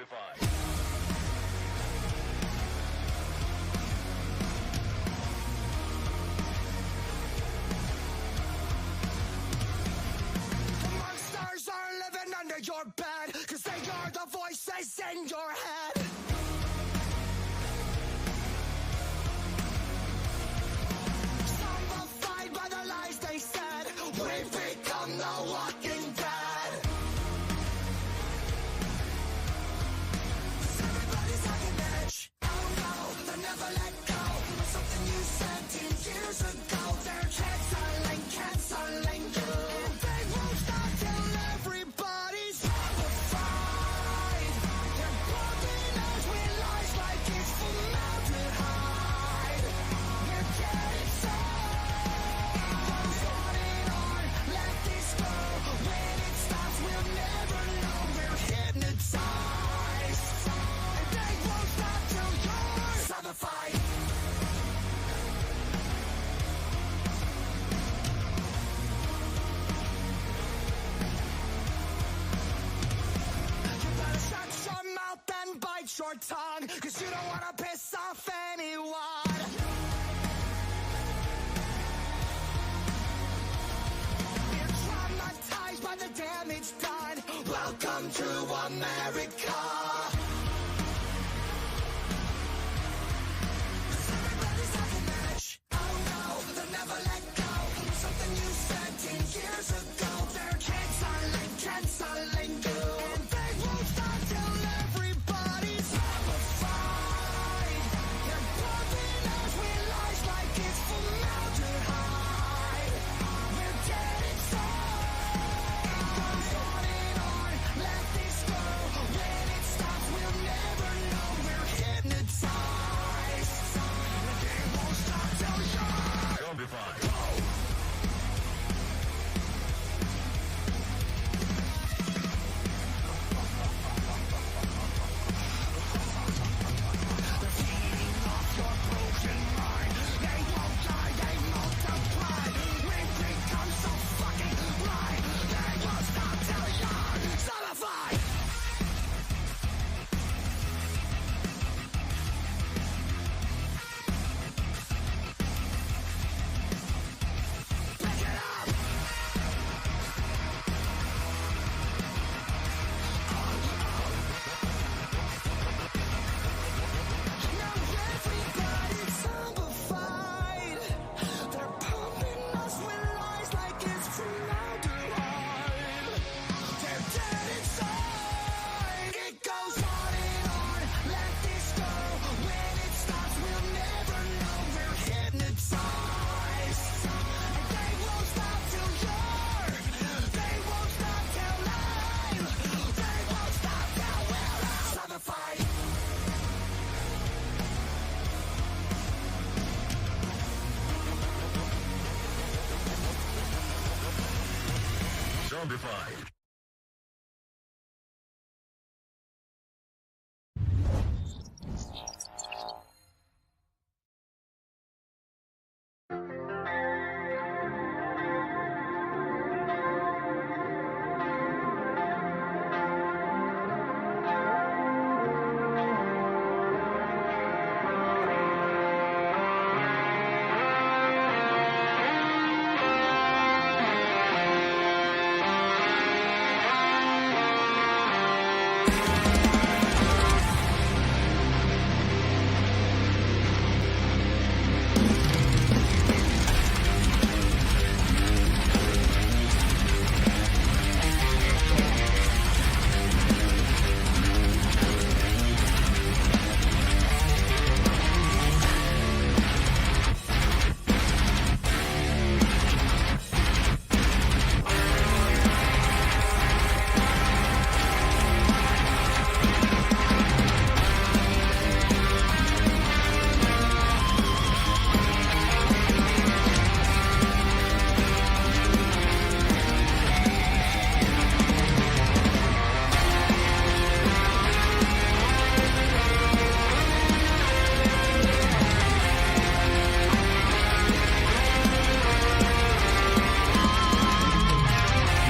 Monsters are living under your bed, cause they are the voices in your head. Zombified by the lies they said, we've become the walking dead. Everybody's on an edge. Oh no, they'll never let go. Something you said 10 years ago. They're canceling you. They won't stop till everybody's zombified. They're bumping us with lies like it's formaldehyde. We're getting goes on and on, let this go. When it stops, we'll never know. We're hypnotized, and they won't stop till you're zombified. You better shut your mouth and bite your tongue, cause you don't wanna piss off anyone. You're traumatized by the damage done. Welcome to America. Everybody's on an edge. Oh no, they'll never let go. Something you said 10 years ago. They're canceling you. And they won't stop till everybody's zombified. They're bumping us with lies like it's formaldehyde. We're dead inside. Goes on and on, let this go. When it stops, we'll never know. We're hypnotized, and they won't stop till you're zombified. Zombified.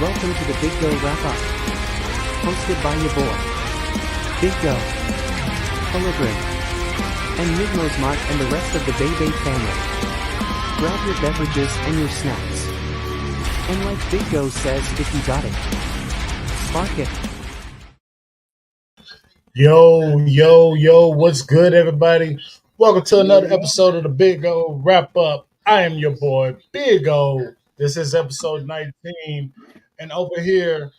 Welcome to the BiggOh Wrap Up. Hosted by your boy, BiggOh, Hologram, and Midmosmart and the rest of the Bebe family. Grab your beverages and your snacks. And like BiggOh says, if you got it, spark it. Yo, what's good, everybody? Welcome to another episode of the BiggOh Wrap Up. I am your boy, BiggOh. This is episode 19. And over here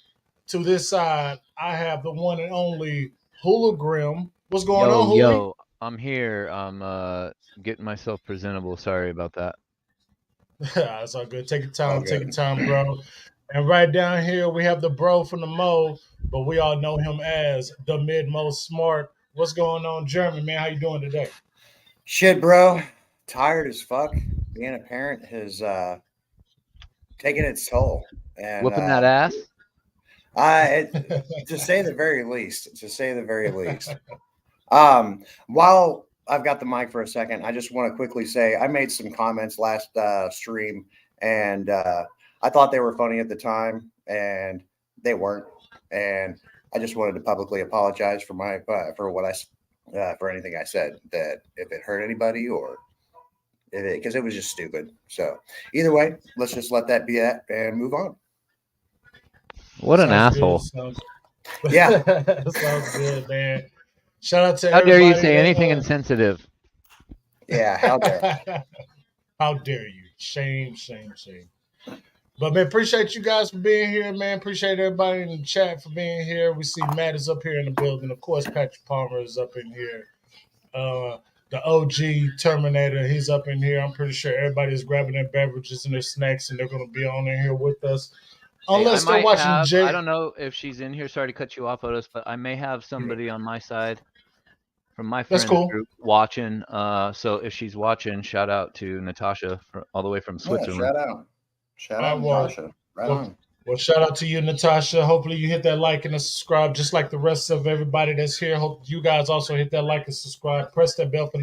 to this side, I have the one and only Hula Grim. What's going on, Huli? Yo, I'm here. I'm getting myself presentable. Sorry about that. That's all good. Take your time, bro. And right down here, we have the bro from the Mo, but we all know him as the Mid Most Smart. What's going on, Jeremy, man? How you doing today? Shit, bro. Tired as fuck. Being a parent has taken its toll. And Whooping that ass? to say the very least. While I've got the mic for a second, I just want to quickly say I made some comments last stream, and I thought they were funny at the time, and they weren't. And I just wanted to publicly apologize for my for anything I said, that if it hurt anybody or because it was just stupid. So either way, let's just let that be that and move on. What an asshole. Yeah. Sounds good, man. Shout out to How dare you everybody say that, anything insensitive? Yeah, how dare. How dare you? Shame. But man, appreciate you guys for being here, man. Appreciate everybody in the chat for being here. We see Matt is up here in the building. Of course, Patrick Palmer is up in here. The OG Terminator, he's up in here. I'm pretty sure everybody's grabbing their beverages and their snacks, and they're going to be on in here with us. Unless they're watching Jay. I don't know if she's in here. Sorry to cut you off, Otis, but I may have somebody on my side from my friends group watching. So if she's watching, shout out to Natasha all the way from Switzerland. Yeah, shout out, Natasha. Right on. Well, shout out to you, Natasha. Hopefully you hit that like and a subscribe, just like the rest of everybody that's here. Hope you guys also hit that like and subscribe. Press that bell for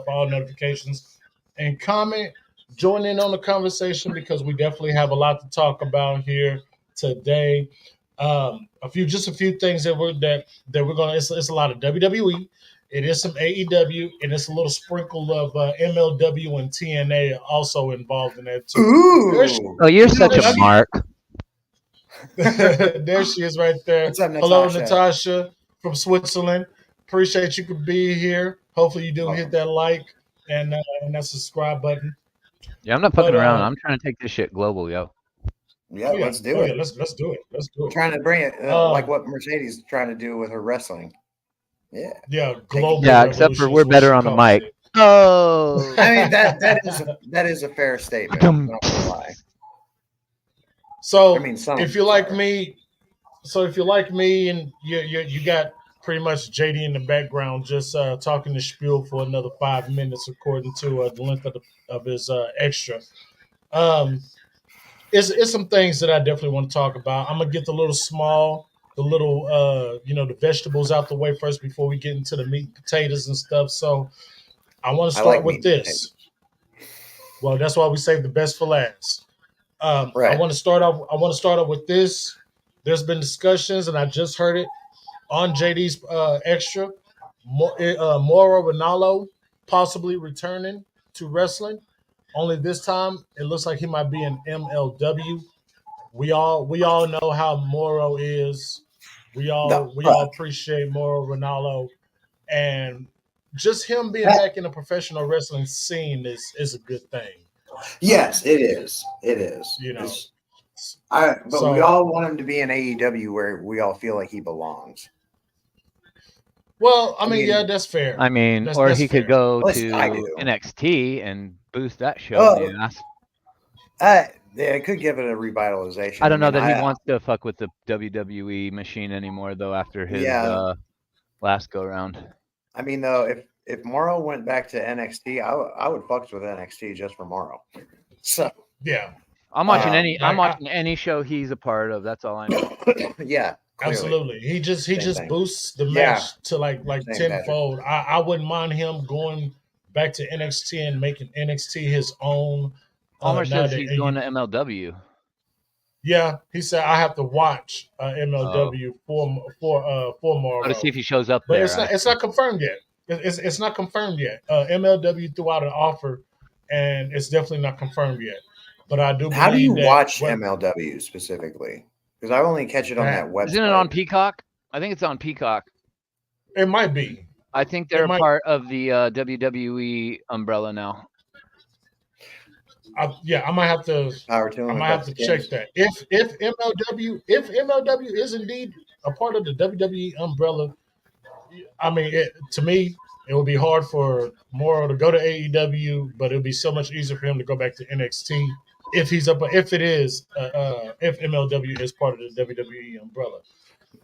all notifications, and comment. Join in on the conversation because we definitely have a lot to talk about here today. A few things that we're gonna. It's a lot of WWE. It is some AEW, and it's a little sprinkle of MLW and TNA also involved in that too. Ooh. Oh, you're such a mark. There she is right there. What's up, Natasha? Hello, Natasha from Switzerland. Appreciate you could be here. Hopefully you do hit that like and that subscribe button. Yeah, I'm not fucking around. I'm trying to take this shit global, yo. Yeah, let's do it. Yeah, let's do it. We're trying to bring it like what Mercedes is trying to do with her wrestling. Yeah, global. Yeah, except for we're better on the mic. Oh, I mean that is a fair statement. I'm not gonna lie. So if you're like me, and you got pretty much JD in the background just talking to spiel for another 5 minutes according to the length of his extra. It's some things that I definitely want to talk about. I'm gonna get the vegetables out the way first before we get into the meat and potatoes and stuff. So I want to start with this. Well, that's why we save the best for last. Right. I want to start off with this. There's been discussions, and I just heard it on JD's extra. Mauro Ranallo possibly returning to wrestling. Only this time, it looks like he might be in MLW. We all know how Mauro is. We all appreciate Mauro Ranallo, and just him being back in the professional wrestling scene is a good thing. Yes, it is. You know, but we all want him to be in AEW where we all feel like he belongs. Well, I mean, yeah, that's fair. I mean, that's he could go to NXT and boost that show in the ass. Yeah, it could give it a revitalization. I don't know that he wants to fuck with the WWE machine anymore, though, after his last go-round. I mean, though, if Mauro went back to NXT, I would fuck with NXT just for Mauro. So yeah, I'm watching any show he's a part of. That's all I know. Yeah, clearly. Absolutely. He just boosts the match to like tenfold. I wouldn't mind him going back to NXT and making NXT his own. Palmer says he's going to MLW. Yeah, he said I have to watch MLW for Oh, tomorrow, to see if he shows up but there. it's not confirmed yet. It's not confirmed yet. MLW threw out an offer, and it's definitely not confirmed yet. But I do How do you believe that watch MLW specifically? Because I only catch it on that website. Isn't it on Peacock? I think it's on Peacock. It might be. I think they're part of the WWE umbrella now. I might have to. I might have to check that. If MLW is indeed a part of the WWE umbrella, I mean, to me, it would be hard for Morrow to go to AEW, but it would be so much easier for him to go back to NXT if he's up. If MLW is part of the WWE umbrella.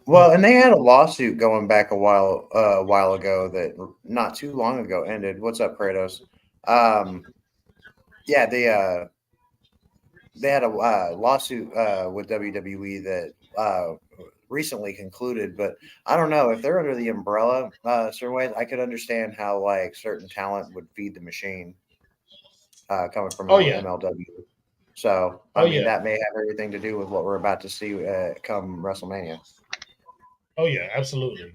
Well, and they had a lawsuit going back a while ago that not too long ago ended. What's up, Kratos? Yeah, they had a lawsuit with WWE that recently concluded, but I don't know if they're under the umbrella certain ways. I could understand how like certain talent would feed the machine coming from MLW. So I mean that may have everything to do with what we're about to see come WrestleMania. Oh yeah, absolutely.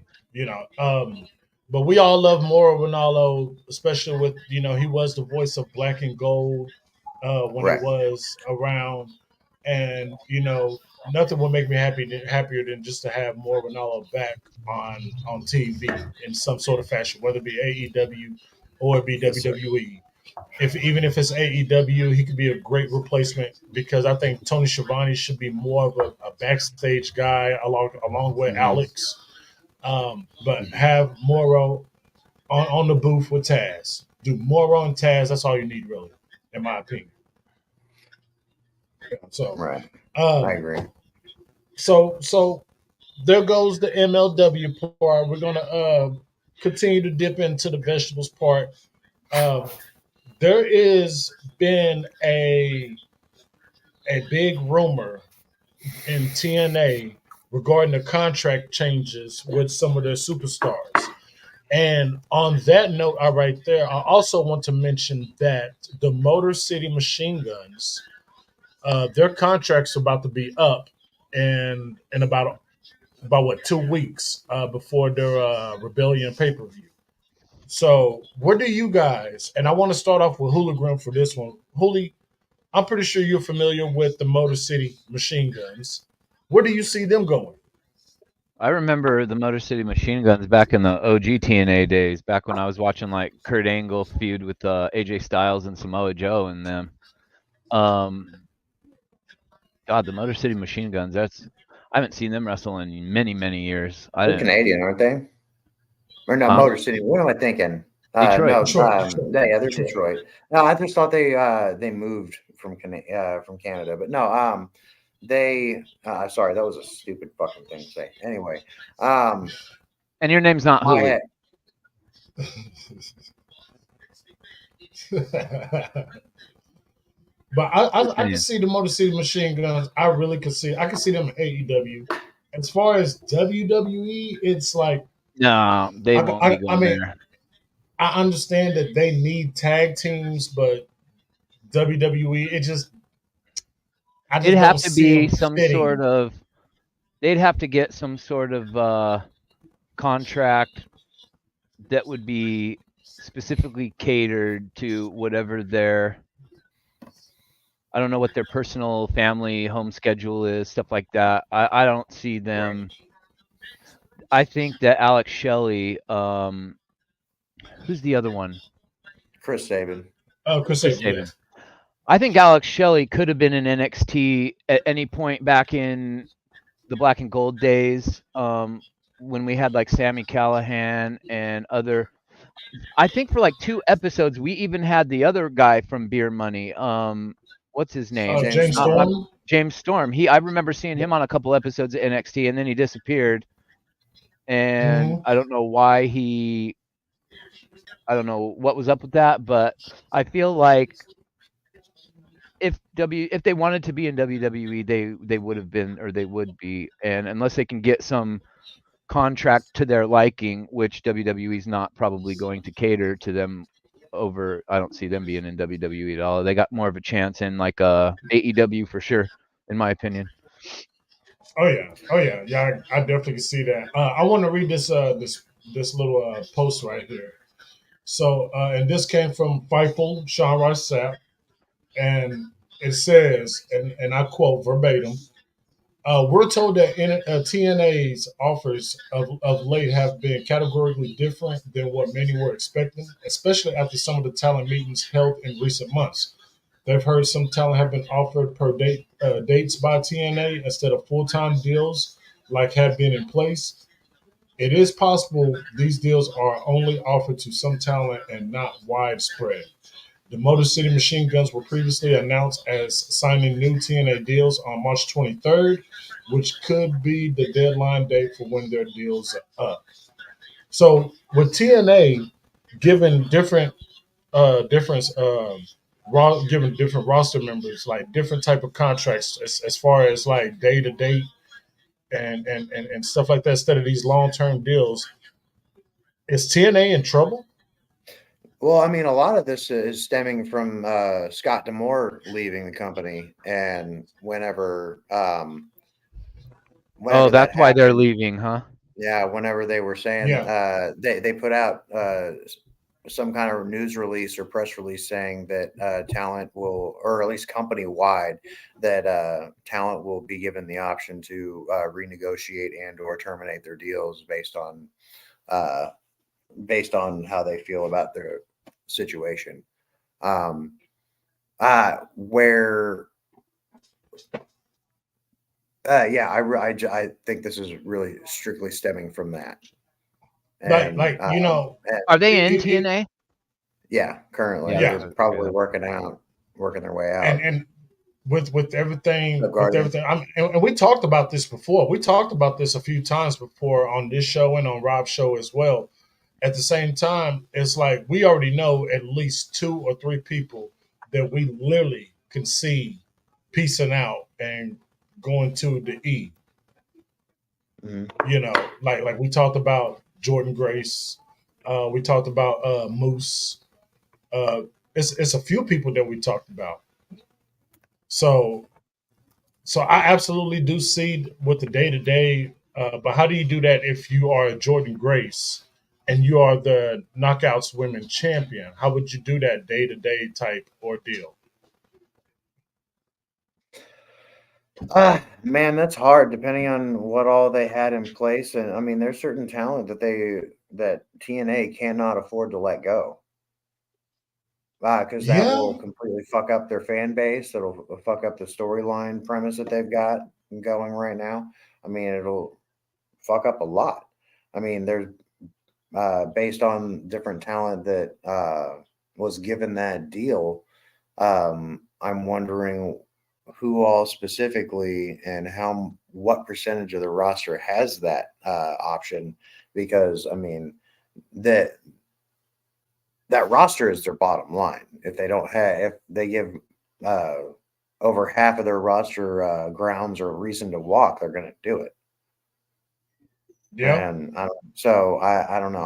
But we all love Mauro Ranallo, especially with he was the voice of Black and Gold when he was around, and nothing would make me happier than just to have Mauro Ranallo back on TV in some sort of fashion, whether it be AEW or it be WWE. Even if it's AEW, he could be a great replacement because I think Tony Schiavone should be more of a backstage guy along with Alex. But have Mauro on the booth with Taz. Do Mauro and Taz. That's all you need, really, in my opinion. So I agree. So there goes the MLW part. We're gonna continue to dip into the vegetables part. There is been a big rumor in TNA regarding the contract changes with some of their superstars. And on that note, right there, I also want to mention that the Motor City Machine Guns, their contracts are about to be up in about 2 weeks before their Rebellion pay-per-view. So where do you guys, and I want to start off with Hooligan for this one. Hooli, I'm pretty sure you're familiar with the Motor City Machine Guns. Where do you see them going? I remember the Motor City Machine Guns back in the OG TNA days, back when I was watching like Kurt Angle feud with AJ Styles and Samoa Joe and them. God, the Motor City Machine Guns, I haven't seen them wrestle in many, many years. They're Canadian, aren't they? Or no, Motor City. What am I thinking? Detroit. No, Detroit. Yeah, they're Detroit. No, I just thought they moved from Canada, but no, they. Sorry, that was a stupid fucking thing to say. Anyway, and your name's not Hooli. But I can see the Motor City Machine Guns. I can see them in AEW. As far as WWE, it's like no, they won't be going there. I understand that they need tag teams, but WWE, it'd have to be some sort of. They'd have to get some sort of contract that would be specifically catered to whatever their. I don't know what their personal family home schedule is, stuff like that. I don't see them. I think that Alex Shelley, who's the other one? Chris Sabin. Oh, Chris Sabin. Yeah. I think Alex Shelley could have been in NXT at any point back in the Black and Gold days, when we had like Sami Callihan and other. I think for like 2 episodes, we even had the other guy from Beer Money. What's his name? James Storm. James Storm. I remember seeing him on a couple episodes of NXT, and then he disappeared. And I don't know why I don't know what was up with that, but I feel like if they wanted to be in WWE, they would have been, or they would be, and unless they can get some contract to their liking, which WWE is not probably going to cater to them over. I don't see them being in WWE at all. They got more of a chance in like AEW for sure, in my opinion. Oh yeah. I definitely can see that. I want to read this little post right here. So, and this came from Fightful Sean Rice Sapp, and it says, and I quote verbatim: "We're told that TNA's offers of late have been categorically different than what many were expecting, especially after some of the talent meetings held in recent months. They've heard some talent have been offered per date dates by TNA instead of full time deals like had been in place. It is possible these deals are only offered to some talent and not widespread. The Motor City Machine Guns were previously announced as signing new TNA deals on March 23rd, which could be the deadline date for when their deals are up. So with TNA given different given different roster members like different type of contracts as far as like day to day and stuff like that instead of these long term deals, is TNA in trouble? Well, I mean, a lot of this is stemming from Scott D'Amore leaving the company, and Oh, whenever that that's why they're happened, leaving, huh? yeah, whenever they were saying Yeah. they put out some kind of news release or press release saying that talent will, or at least company wide, that talent will be given the option to renegotiate and or terminate their deals uh, based on how they feel about their situation. Um, where yeah, I think this is really strictly stemming from that, and Like you know, Are they it, in it, it TNA? yeah, currently Yeah. they're yeah, Okay. probably Okay. working their way out. and with The everything, and we talked about this before. We talked about this a few times before on this show and on Rob's show as well. At the same time, it's like we already know at least two or three people that we literally can see piecing out and going to the E. Mhm. You know, like we talked about Jordan Grace, we talked about Moose. Uh, it's a few people that we talked about. So I absolutely do see with the day to day. But how do you do that if you are Jordan Grace and you are the Knockouts Women Champion? How would you do that day to day type ordeal? Man, that's hard depending on what all they had in place. And I mean, there's certain talent that TNA cannot afford to let go. Because that Yeah, will completely fuck up their fan base. It'll fuck up the storyline premise that they've got going right now. I mean, it'll fuck up a lot. I mean, there's based on different talent that was given that deal. I'm wondering who all specifically and what percentage of the roster has that option, because I mean that that roster is their bottom line. If they give uh, over half of their roster grounds or reason to walk, they're going to do it. yep, And I don't know.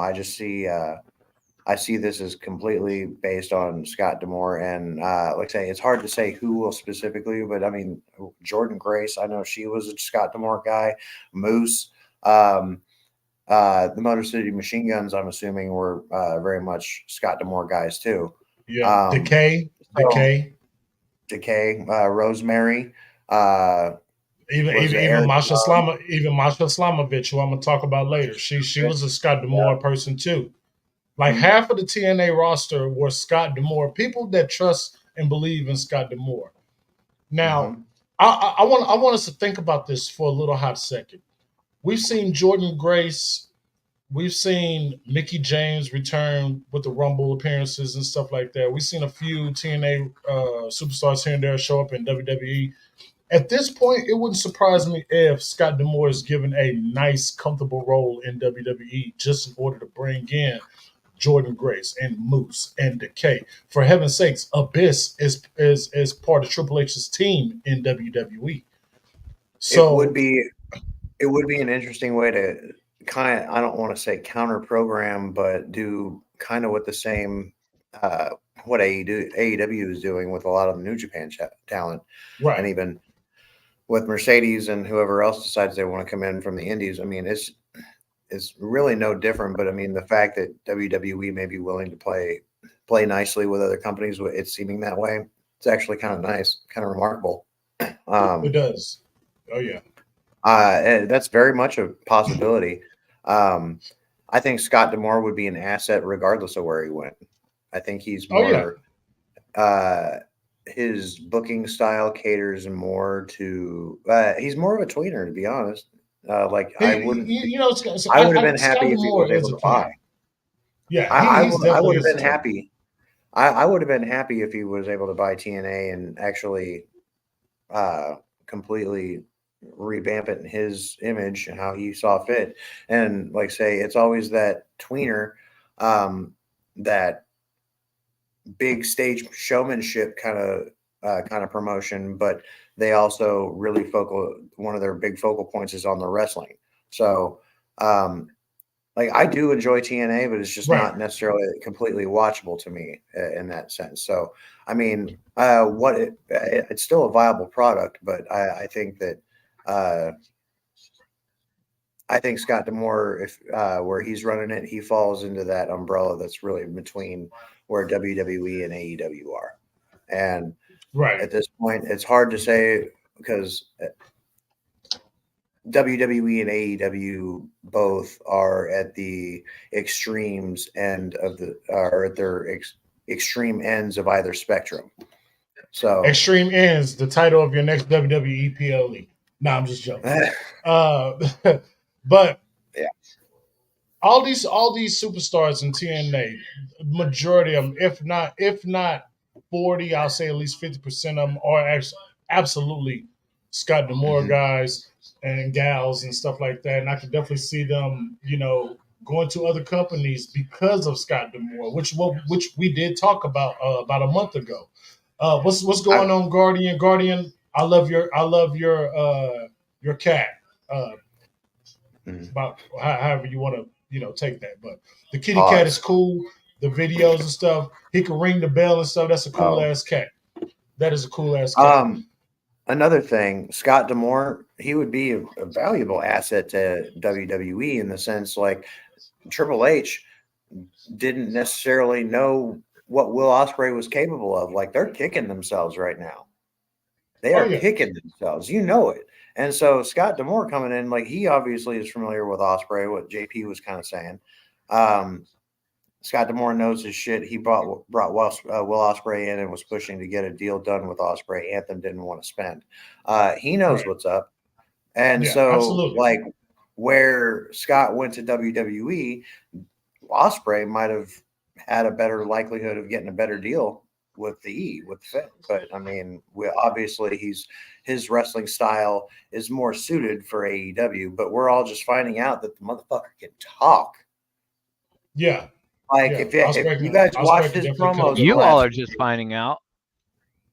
I see this as completely based on Scott D'Amore, and like I say, it's hard to say who will specifically, but I mean Jordan Grace. I know she was a Scott D'Amore guy. Moose, um, the Motor City Machine Guns. I'm assuming were very much Scott D'Amore guys too. yeah. Um, so Decay. Decay, Rosemary, uh, was it Even Eric Even Masha Slamovich, who I'm gonna talk about later. She Love? was a Scott Yeah. Demore person too. Like Mhm. half of the TNA roster were Scott Demore, people that trust and believe in Scott Demore. Now, Mhm. I want us to think about this for a little hot second. We've seen Jordan Grace, we've seen Mickey James return with the Rumble appearances and stuff like that. We've seen a few TNA superstars here and there show up in WWE. At this point, it wouldn't surprise me if Scott Demore is given a nice, comfortable role in WWE just in order to bring in Jordan Grace and Moose and Decay. For heaven's sakes, Abyss is part of Triple H's team in WWE. It would So be it would be an interesting way to kind of, I don't want to say counter program, but do kind of what the same uh, what AEW is doing with a lot of the New Japan talent, and right, even with Mercedes and whoever else decides they want to come in from the indies, I mean, it's really no different. But I mean, the fact that WWE may be willing to play nicely with other companies, it's seeming that way. It's actually kind of nice, kind of remarkable. It does. Oh yeah. And that's very much a possibility. I think Scott D'Amore would be an asset regardless of where he went. I think he's more. His booking style caters more to. He's more of a tweener, to be honest. I wouldn't. I would have been happy if he was able to buy. Yeah, I would have been happy. I would have been happy if he was able to buy TNA and actually completely revamp it in his image and how he saw fit. And like say, it's always that tweener, that big stage showmanship kind of promotion, but they also really one of their big focal points is on the wrestling. So I do enjoy TNA, but it's just not necessarily completely watchable to me in that sense. So I mean, it's still a viable product, but I think that I think Scott D'Amore, if where he's running it, he falls into that umbrella that's really between where WWE and AEW are. And at this point, it's hard to say because WWE and AEW both are at the extremes end of are at their extreme ends of either spectrum. So extreme ends, the title of your next WWE PLE. No, I'm just joking. But yeah, all these superstars in TNA, majority of them, if not 40, I'll say at least 50% of them are actually absolutely Scott D'Amore guys and gals and stuff like that. And I could definitely see them, going to other companies because of Scott D'Amore, which we did talk about a month ago. What's going on, Guardian? Guardian, I love your cat. About however you want to take that, but the kitty cat is cool. The videos and stuff, he can ring the bell and stuff. That's a cool ass cat. That is a cool ass cat. Another thing, Scott D'Amore, he would be a valuable asset to WWE in the sense like Triple H didn't necessarily know what Will Ospreay was capable of. Like they're kicking themselves right now. They are kicking themselves. You know it. And so Scott D'Amore coming in, like he obviously is familiar with Ospreay, what JP was kind of saying. Scott D'Amore knows his shit. He brought Will Ospreay in and was pushing to get a deal done with Ospreay. Anthem didn't want to spend. He knows what's up. And so absolutely. Like where Scott went to WWE, Ospreay might have had a better likelihood of getting a better deal with Finn. But I mean, obviously his wrestling style is more suited for AEW, but we're all just finding out that the motherfucker can talk. Yeah. Like if you guys watched his promos, you all are just finding out.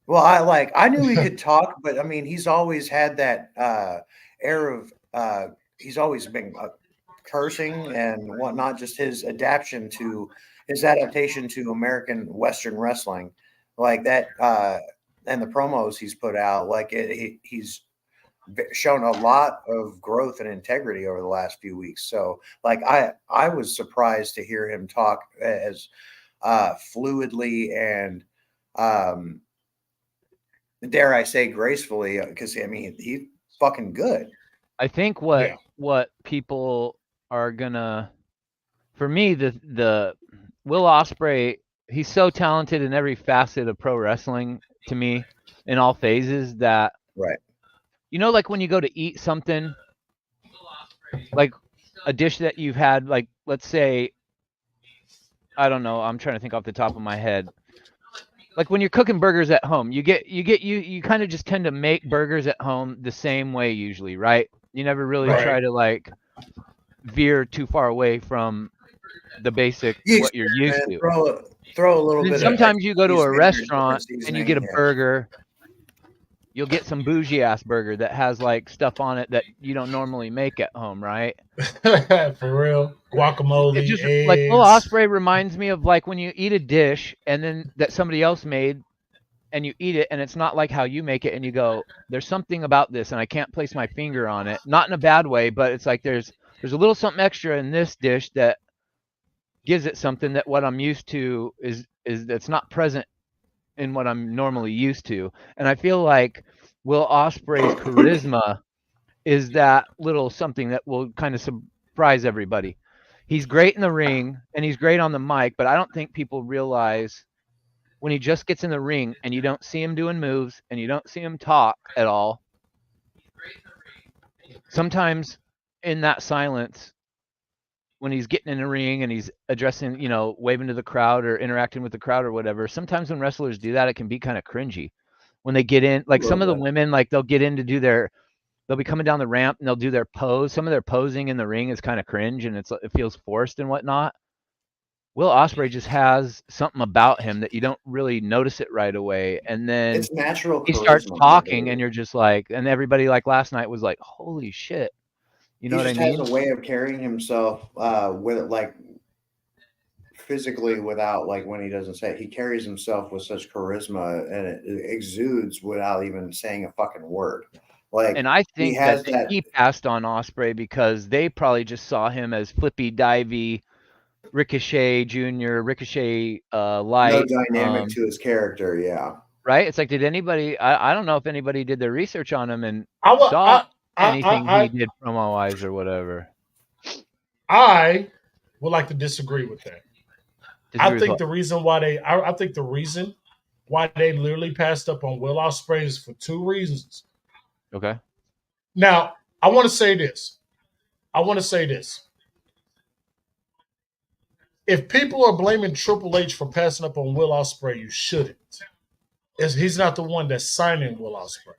Well, I knew he could talk, but I mean, he's always had that air of he's always been cursing and whatnot. Just his adaptation to American Western wrestling, like that, and the promos he's put out, like he's shown a lot of growth and integrity over the last few weeks. So like I was surprised to hear him talk as fluidly and dare I say gracefully, because I mean he's fucking good. I think what people are gonna, for me, the Will Ospreay, he's so talented in every facet of pro wrestling to me, in all phases, that like when you go to eat something, like a dish that you've had, like let's say, I don't know, I'm trying to think off the top of my head. Like when you're cooking burgers at home, you kind of just tend to make burgers at home the same way usually, right? You never really try to like veer too far away from the basic what you're used to. Throw a little bit. Sometimes you go to a restaurant and you get a burger. You'll get some bougie ass burger that has like stuff on it that you don't normally make at home, right? For real, guacamole. It just eggs. Like Will Ospreay reminds me of like when you eat a dish and then that somebody else made, and you eat it, and it's not like how you make it, and you go, there's something about this, and I can't place my finger on it. Not in a bad way, but it's like there's a little something extra in this dish that gives it something that what I'm used to is that's not present in what I'm normally used to. And I feel like Will Ospreay's charisma is that little something that will kind of surprise everybody. He's great in the ring and he's great on the mic, but I don't think people realize when he just gets in the ring and you don't see him doing moves and you don't see him talk at all. Sometimes in that silence, when he's getting in the ring and he's addressing, waving to the crowd or interacting with the crowd or whatever, sometimes when wrestlers do that, it can be kind of cringy. When they get in, like some of the women, like they'll get in to do they'll be coming down the ramp and they'll do their pose. Some of their posing in the ring is kind of cringe and it feels forced and whatnot. Will Ospreay just has something about him that you don't really notice it right away. And then it's natural. He starts talking and you're just like, and everybody like last night was like, holy shit. You know what I mean? He just has a way of carrying himself with like physically without like when he doesn't say it, he carries himself with such charisma and it exudes without even saying a fucking word. Like, and I think that he passed on Ospreay because they probably just saw him as flippy divey Ricochet Jr., Ricochet light. No dynamic to his character, yeah. Right? It's like, did anybody I don't know if anybody did their research on him and saw anything he did promo-wise or whatever. I would like to disagree with that. I think the reason why they literally passed up on Will Ospreay is for two reasons. Okay. Now, I want to say this. If people are blaming Triple H for passing up on Will Ospreay, you shouldn't. He's not the one that's signing Will Ospreay.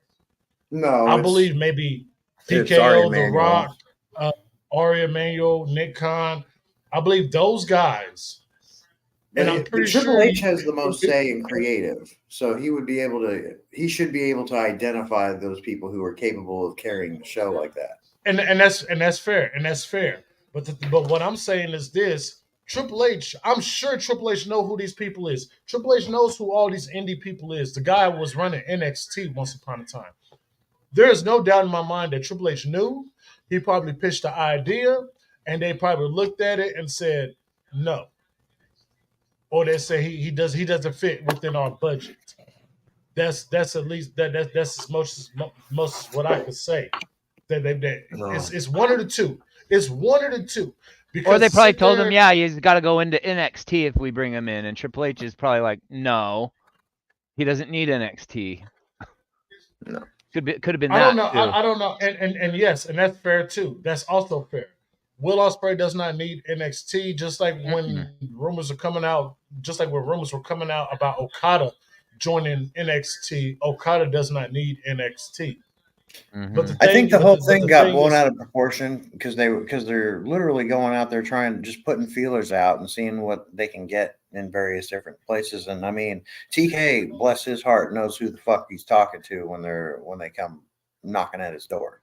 No, I believe maybe PKO, The Rock, Ari Emanuel, Nick Khan. I believe those guys. And I'm pretty sure Triple H has the most say in creative, so he should be able to identify those people who are capable of carrying the show like that. And that's fair. But what I'm saying is this: Triple H. I'm sure Triple H knows who these people is. Triple H knows who all these indie people is. The guy was running NXT once upon a time. There is no doubt in my mind that Triple H knew. He probably pitched the idea, and they probably looked at it and said no. Or they say he doesn't fit within our budget. That's at least that's as most what I could say. It's one of the two. It's one of the two. Because or they probably told him, yeah, he's got to go into NXT if we bring him in, and Triple H is probably like, no, he doesn't need NXT. No, could have been. I don't know. I don't know. And yes, and that's fair too. That's also fair. Will Ospreay does not need NXT, just like when rumors were coming out about Okada joining NXT. Okada does not need NXT. Mm-hmm. But I think the whole thing got blown out of proportion because they're literally going out there just putting feelers out and seeing what they can get in various different places. And I mean, TK, bless his heart, knows who the fuck he's talking to when they come knocking at his door.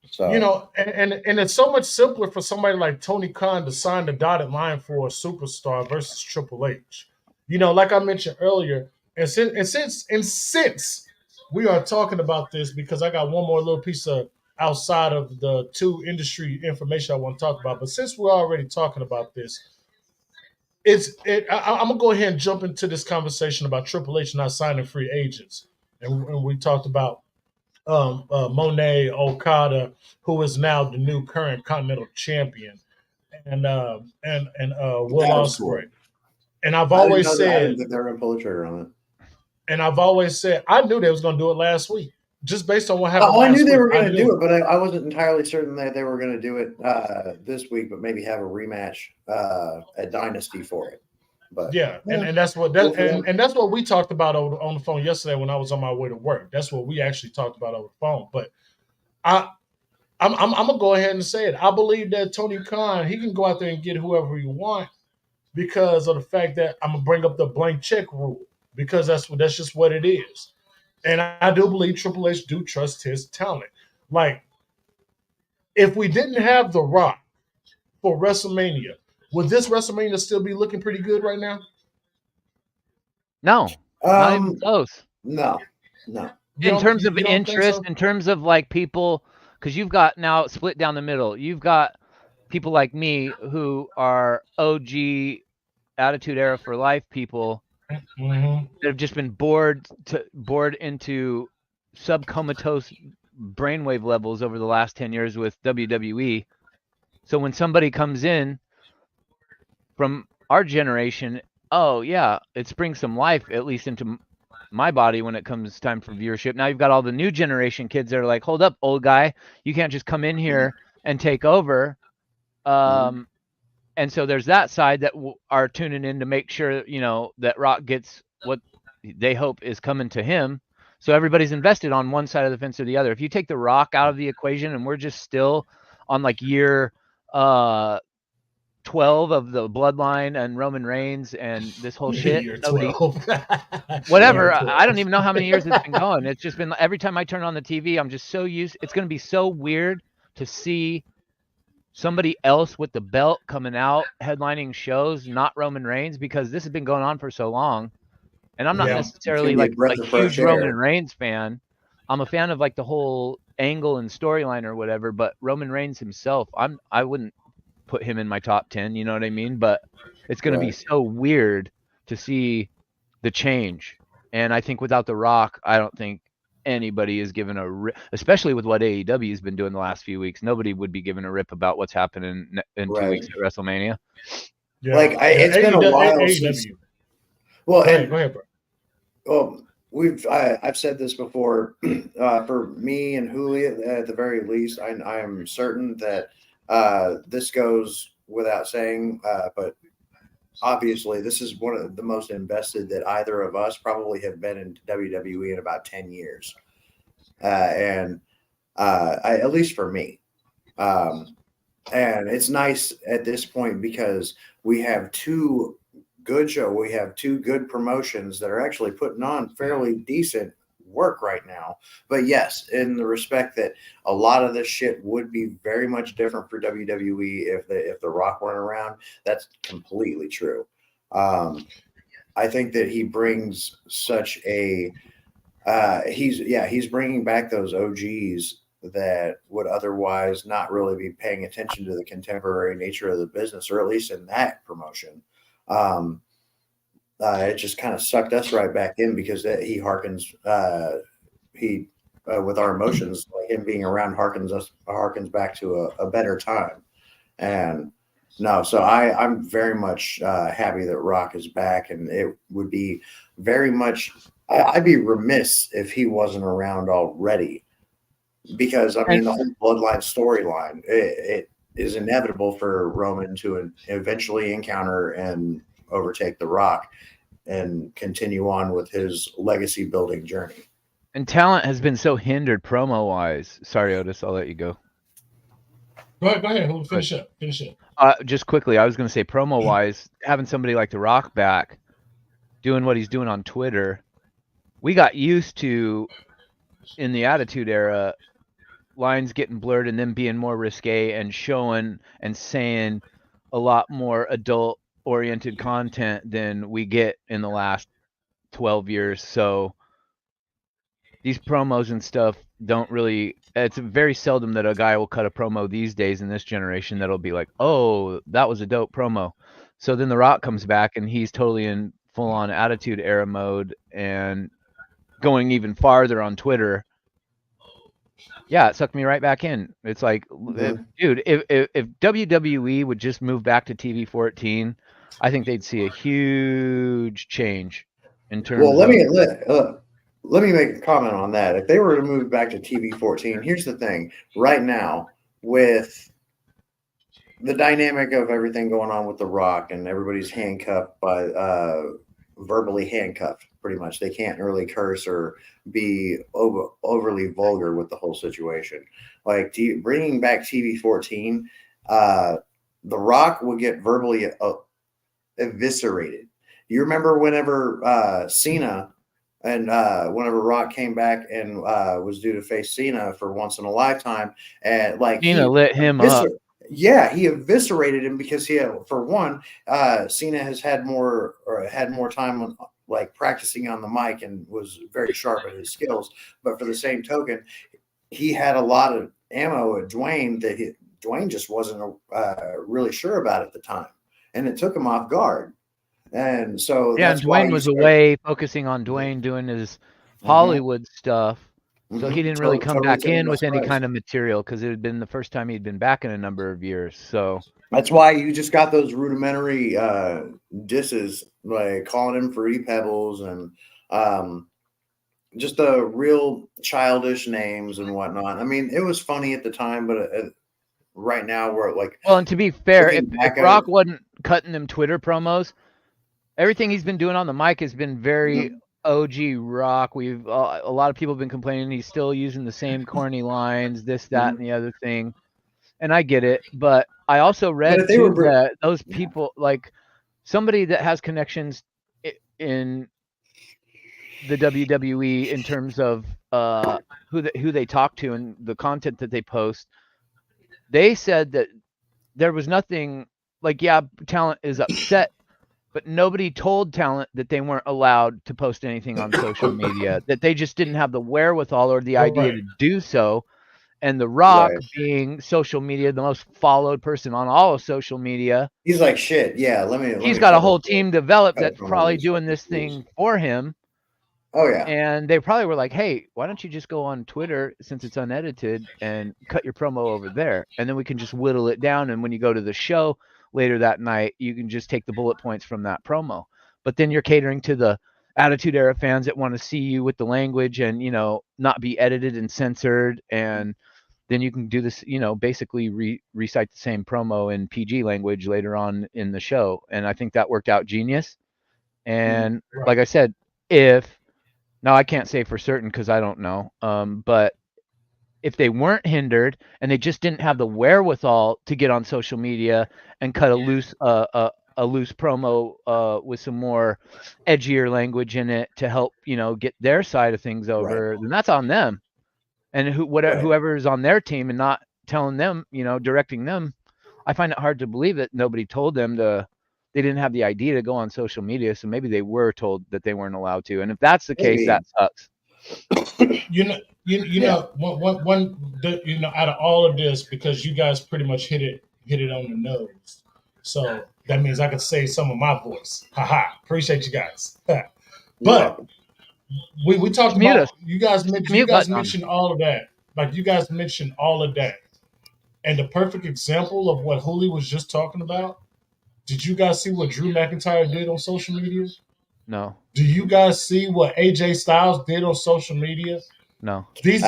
So and it's so much simpler for somebody like Tony Khan to sign the dotted line for a superstar versus Triple H. Like I mentioned earlier, and since we are talking about this, because I got one more little piece of outside of the two industry information I want to talk about. But since we're already talking about this, I'm gonna go ahead and jump into this conversation about Triple H not signing free agents, and we talked about Monet Okada, who is now the new current Continental Champion, and Will Ospreay. Cool. And I've always said that they're going to pull the trigger on it. And I've always said I knew they was going to do it last week, just based on what happened. I knew they were going to do it, but I wasn't entirely certain that they were going to do it this week. But maybe have a rematch at Dynasty for it. But yeah, and that's what we talked about on the phone yesterday when I was on my way to work. That's what we actually talked about over the phone. But I'm gonna go ahead and say it. I believe that Tony Khan, he can go out there and get whoever he wants because of the fact that I'm gonna bring up the blank check rule, because that's just what it is. And I do believe Triple H do trust his talent. Like, if we didn't have The Rock for WrestleMania, would this WrestleMania still be looking pretty good right now? No, not even close. No. In terms of you don't think interest, so? in terms of like people, because you've got now split down the middle. You've got people like me who are OG Attitude Era for Life people Mm-hmm. that have just been bored into subcomatose brainwave levels over the last 10 years with WWE. So when somebody comes in from our generation, oh yeah, it brings some life at least into my body when it comes time for viewership. Now you've got all the new generation kids that are like, hold up, old guy, you can't just come in here and take over. And so there's that side that are tuning in to make sure, that Rock gets what they hope is coming to him. So everybody's invested on one side of the fence or the other. If you take the Rock out of the equation and we're just still on like year 12 of the bloodline and Roman Reigns and this whole shit, Year nobody 12. whatever. Year I don't 12. even know how many years it's been going. It's just been every time I turn on the TV, I'm just so used. It's going to be so weird to see somebody else with the belt coming out headlining shows, not Roman Reigns, because this has been going on for so long. And I'm not Yeah. necessarily It's gonna be like a breath a of fresh huge Roman air. Reigns fan. I'm a fan of like the whole angle and storyline or whatever, but Roman Reigns himself, I wouldn't put him in my top 10, you know what I mean? But it's going to be Right. so weird to see the change. And I think without The Rock, I don't think anybody is given a rip, especially with what AEW has been doing the last few weeks. Nobody would be given a rip about what's happening in 2 weeks at WrestleMania. Yeah. Like it's been a while AEW. since. Well, Go ahead, bro. Well, I've said this before. For me and Julie, at the very least, I am certain that this goes without saying. But obviously, this is one of the most invested that either of us probably have been in WWE in about 10 years, and at least for me. And it's nice at this point because we have two good promotions that are actually putting on fairly decent work right now. But yes, in the respect that a lot of this shit would be very much different for WWE if the Rock weren't around. That's completely true. I think that he brings such a he's bringing back those OGs that would otherwise not really be paying attention to the contemporary nature of the business, or at least in that promotion. It just kind of sucked us right back in because he harkens with our emotions, like him being around harkens back to a better time. And no, so I'm very much happy that Rock is back, and it would be very much. I'd be remiss if he wasn't around already, because I mean the whole bloodline storyline it is inevitable for Roman to eventually encounter and overtake The Rock and continue on with his legacy building journey. And talent has been so hindered promo wise. Sorry, Otis, I'll let you go. Go ahead. Finish up. Just quickly, I was going to say promo wise, having somebody like The Rock back doing what he's doing on Twitter, we got used to in the Attitude Era lines getting blurred and them being more risque and showing and saying a lot more adult oriented content than we get in the last 12 years. So these promos and stuff don't really, it's very seldom that a guy will cut a promo these days in this generation that'll be like, oh, that was a dope promo. So then The Rock comes back and he's totally in full on Attitude Era mode and going even farther on Twitter. Yeah, it sucked me right back in. It's like, dude, if WWE would just move back to TV 14, I think they'd see a huge change in terms Well, of. Let me make a comment on that. If they were to move back to TV 14, here's the thing. Right now, with the dynamic of everything going on with The Rock and everybody's handcuffed by verbally handcuffed, pretty much. They can't really curse or be overly vulgar with the whole situation. Like bringing back TV 14, The Rock would get verbally eviscerated. You remember whenever Cena and whenever Rock came back and was due to face Cena for once in a lifetime, and like Cena lit him up. Yeah, he eviscerated him because for one, Cena has had more time like practicing on the mic and was very sharp at his skills. But for the same token, he had a lot of ammo at Dwayne that Dwayne just wasn't really sure about at the time, and it took him off guard. And so Yeah, that's and why Dwayne was away focusing on Dwayne doing his Hollywood stuff. So he didn't really come back in with any kind of material because it had been the first time he'd been back in a number of years. So that's why you just got those rudimentary disses, like calling him Fruity Pebbles and just the real childish names and whatnot. I mean, it was funny at the time, but right now we're like. Well, and to be fair, if Rock wasn't cutting them Twitter promos, everything he's been doing on the mic has been very OG Rock. We've a lot of people have been complaining he's still using the same corny lines, this, that, and the other thing. And I get it, but I also read too that those people, like somebody that has connections in the WWE in terms of who they talk to and the content that they post, they said that there was nothing like, yeah, talent is upset, but nobody told talent that they weren't allowed to post anything on social media, that they just didn't have the wherewithal or the idea to do so. And The Rock being social media, the most followed person on all of social media. He's like, shit, yeah, he's got a whole team developed that's probably doing this thing for him. Oh, yeah. And they probably were like, hey, why don't you just go on Twitter since it's unedited and cut your promo over there? And then we can just whittle it down. And when you go to the show later that night, you can just take the bullet points from that promo. But then you're catering to the Attitude Era fans that want to see you with the language and, you know, not be edited and censored. And then you can do this, you know, basically recite the same promo in PG language later on in the show. And I think that worked out genius. And like I said, now I can't say for certain because I don't know, but if they weren't hindered and they just didn't have the wherewithal to get on social media and cut a loose promo with some more edgier language in it to help, you know, get their side of things over, then that's on them. And whoever is on their team and not telling them, you know, directing them, I find it hard to believe that nobody told them they didn't have the idea to go on social media. So maybe they were told that they weren't allowed to. And if that's the case, that sucks. You know, out of all of this, because you guys pretty much hit it on the nose. So that means I could save some of my voice. Haha. Appreciate you guys. But we talked about you guys mentioned all of that. Like you guys mentioned all of that. And the perfect example of what Hooli was just talking about. Did you guys see what Drew McIntyre did on social media? No. Do you guys see what AJ Styles did on social media? No. They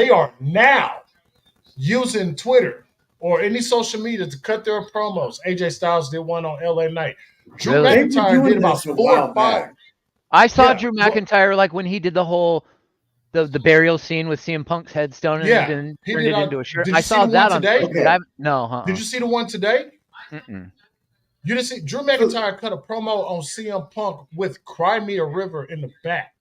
are now using Twitter or any social media to cut their promos. AJ Styles did one on LA Night. Drew McIntyre did about 4 or 5. I saw Drew McIntyre like when he did the whole the burial scene with CM Punk's headstone and then turned it into a shirt. I saw that on today. Did you see the one today? Mm-mm. You didn't see Drew McIntyre cut a promo on CM Punk with "Cry Me a River" in the back.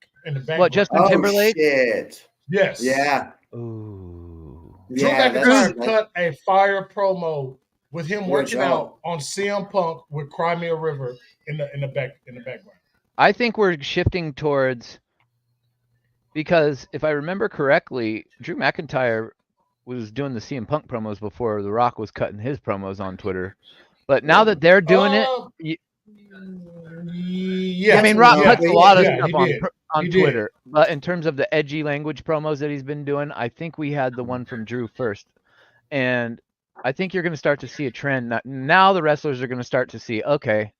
What, Justin Timberlake? Shit. Yes. Yeah. Ooh. Drew McIntyre cut a fire promo with him working out on CM Punk with "Cry Me a River" in the background. I think we're shifting towards, because if I remember correctly, Drew McIntyre was doing the CM Punk promos before The Rock was cutting his promos on Twitter. But now that they're doing it, yeah, I mean, Rock cuts a lot of stuff on Twitter. But in terms of the edgy language promos that he's been doing, I think we had the one from Drew first. And I think you're going to start to see a trend. Now the wrestlers are going to start to see, okay,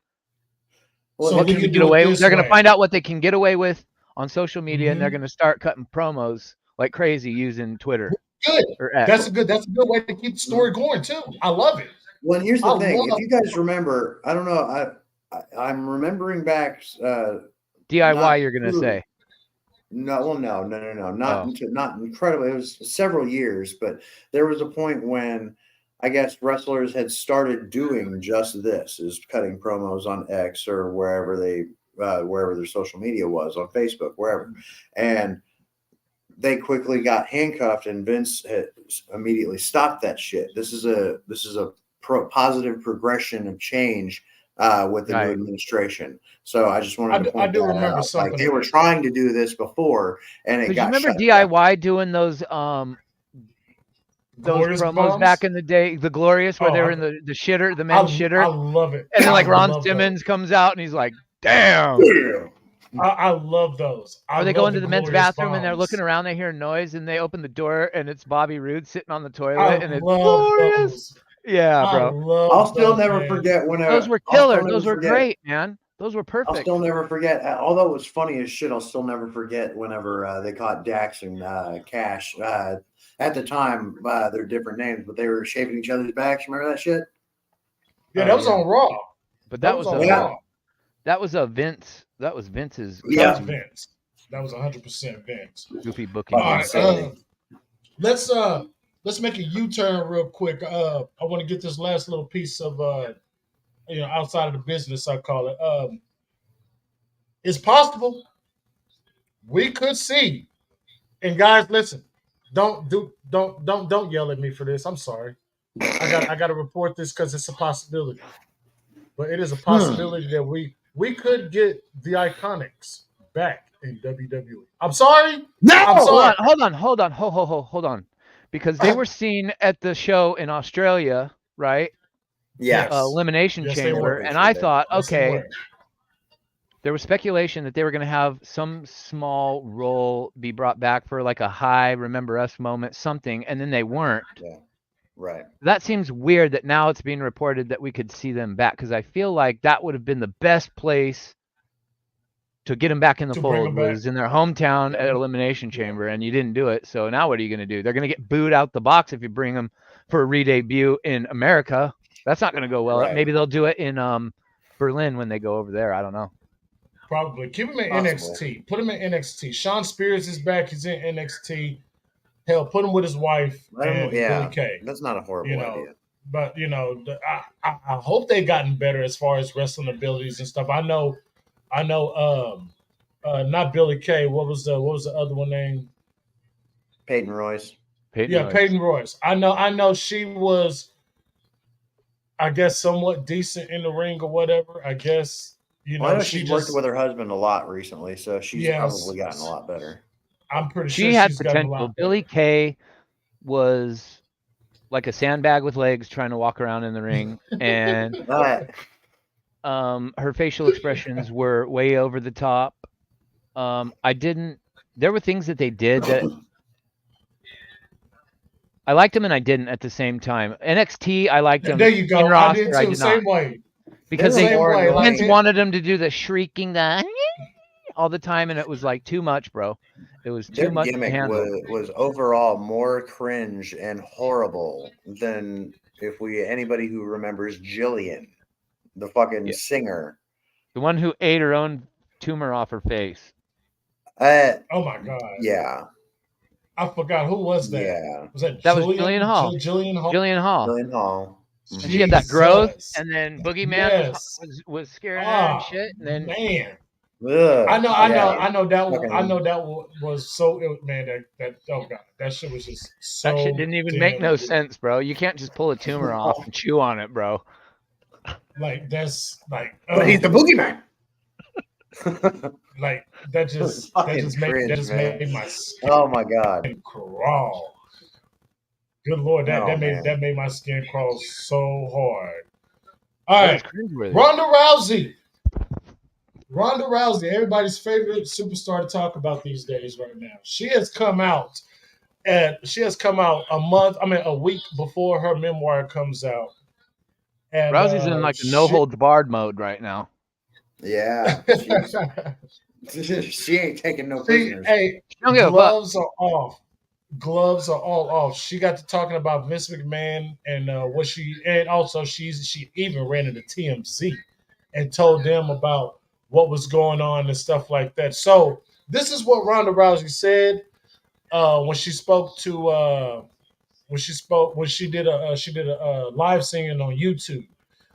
so what can we get away with? They're going to find out what they can get away with on social media, and they're going to start cutting promos like crazy using Twitter. Good. That's a good way to keep the story going too. I love it. Well, here's the thing. If you guys remember, I don't know, I'm remembering back. DIY, you're going to say? No, not incredibly. It was several years, but there was a point when I guess wrestlers had started doing just this, is cutting promos on X or wherever their social media was, on Facebook, wherever. And they quickly got handcuffed, and Vince had immediately stopped that shit. This is a positive progression of change with the new administration. So I just wanted to point I do that remember out. something. Like they were trying to do this before, and it got you remember shut DIY down. doing those Glorious promos bombs? back in the day, the Glorious, where they were in the shitter, the men's shitter. I love it. And then like Ron Simmons comes out and he's like, "Damn." I love those. Or they go into the men's bathroom and they're looking around, they hear a noise, and they open the door and it's Bobby Roode sitting on the toilet, and it's glorious. Those. Yeah, bro. I'll still never forget whenever those were killer. Those were great, man. Those were perfect. I'll still never forget. Although it was funny as shit, I'll still never forget whenever they caught Dax and Cash. At the time, they're different names, but they were shaving each other's backs. Remember that shit? Yeah, that was on Raw. But that was on Raw. That was a Vince. That was Vince's. That was Vince. That was 100% Vince. Goofy booking. All right, let's make a U-turn real quick. I want to get this last little piece of outside of the business, I call it. It's possible we could see. And guys, listen, don't yell at me for this. I'm sorry. I got to report this because it's a possibility. But it is a possibility that we could get the Iconics back in WWE. I'm sorry. No, I'm sorry. Hold on. Because they were seen at the show in Australia, right? Yes. Elimination Chamber. And I thought, okay, there was speculation that they were going to have some small role be brought back for like a high Remember Us moment, something, and then they weren't. Yeah. Right. That seems weird that now it's being reported that we could see them back, because I feel like that would have been the best place to get them back in the fold, was in their hometown at Elimination Chamber, and you didn't do it. So now what are you going to do? They're going to get booed out the box if you bring them for a re-debut in America. That's not going to go well. Right. Maybe they'll do it in Berlin when they go over there. I don't know. Probably. Keep him in NXT. Put him in NXT. Sean Spears is back. He's in NXT. Hell, put him with his wife and Billy Kay. That's not a horrible idea. But I hope they've gotten better as far as wrestling abilities and stuff. I know. Not Billy Kay. What was the other one name? Peyton Royce. Peyton Royce. I know she was, I guess, somewhat decent in the ring or whatever. I guess I know she's worked with her husband a lot recently, so she's probably gotten a lot better. I'm pretty sure she had potential. Billy Kay was like a sandbag with legs trying to walk around in the ring, and her facial expressions were way over the top. There were things that they did that I liked them and I didn't at the same time. NXT, I liked them. There you go. I did too. Same way. Because Vince wanted them to do the shrieking, all the time, and it was like too much, bro. It was too much to handle. Was overall more cringe and horrible than anybody who remembers Jillian, the fucking singer, the one who ate her own tumor off her face. Oh my god! Yeah, I forgot who was that. Yeah, was that Jillian Hall? Jillian Hall. And she had that growth, and then Boogeyman was scaring her and shit. And then I know that was so man. That oh god, that shit was just so. That shit didn't even make no sense, bro. You can't just pull a tumor off and chew on it, bro. Like that's like. But he's the Boogeyman. Like that just made my skin oh my god crawl. Good lord, that made my skin crawl so hard. All right, Ronda Rousey, everybody's favorite superstar to talk about these days right now. She has come out a week before her memoir comes out. And Rousey's in like a no holds barred mode right now. Yeah. She ain't taking no prisoners. Hey, gloves are off. Gloves are all off. She got to talking about Vince McMahon and also she even ran into TMZ and told them about what was going on and stuff like that. So this is what Ronda Rousey said when she did a live singing on YouTube.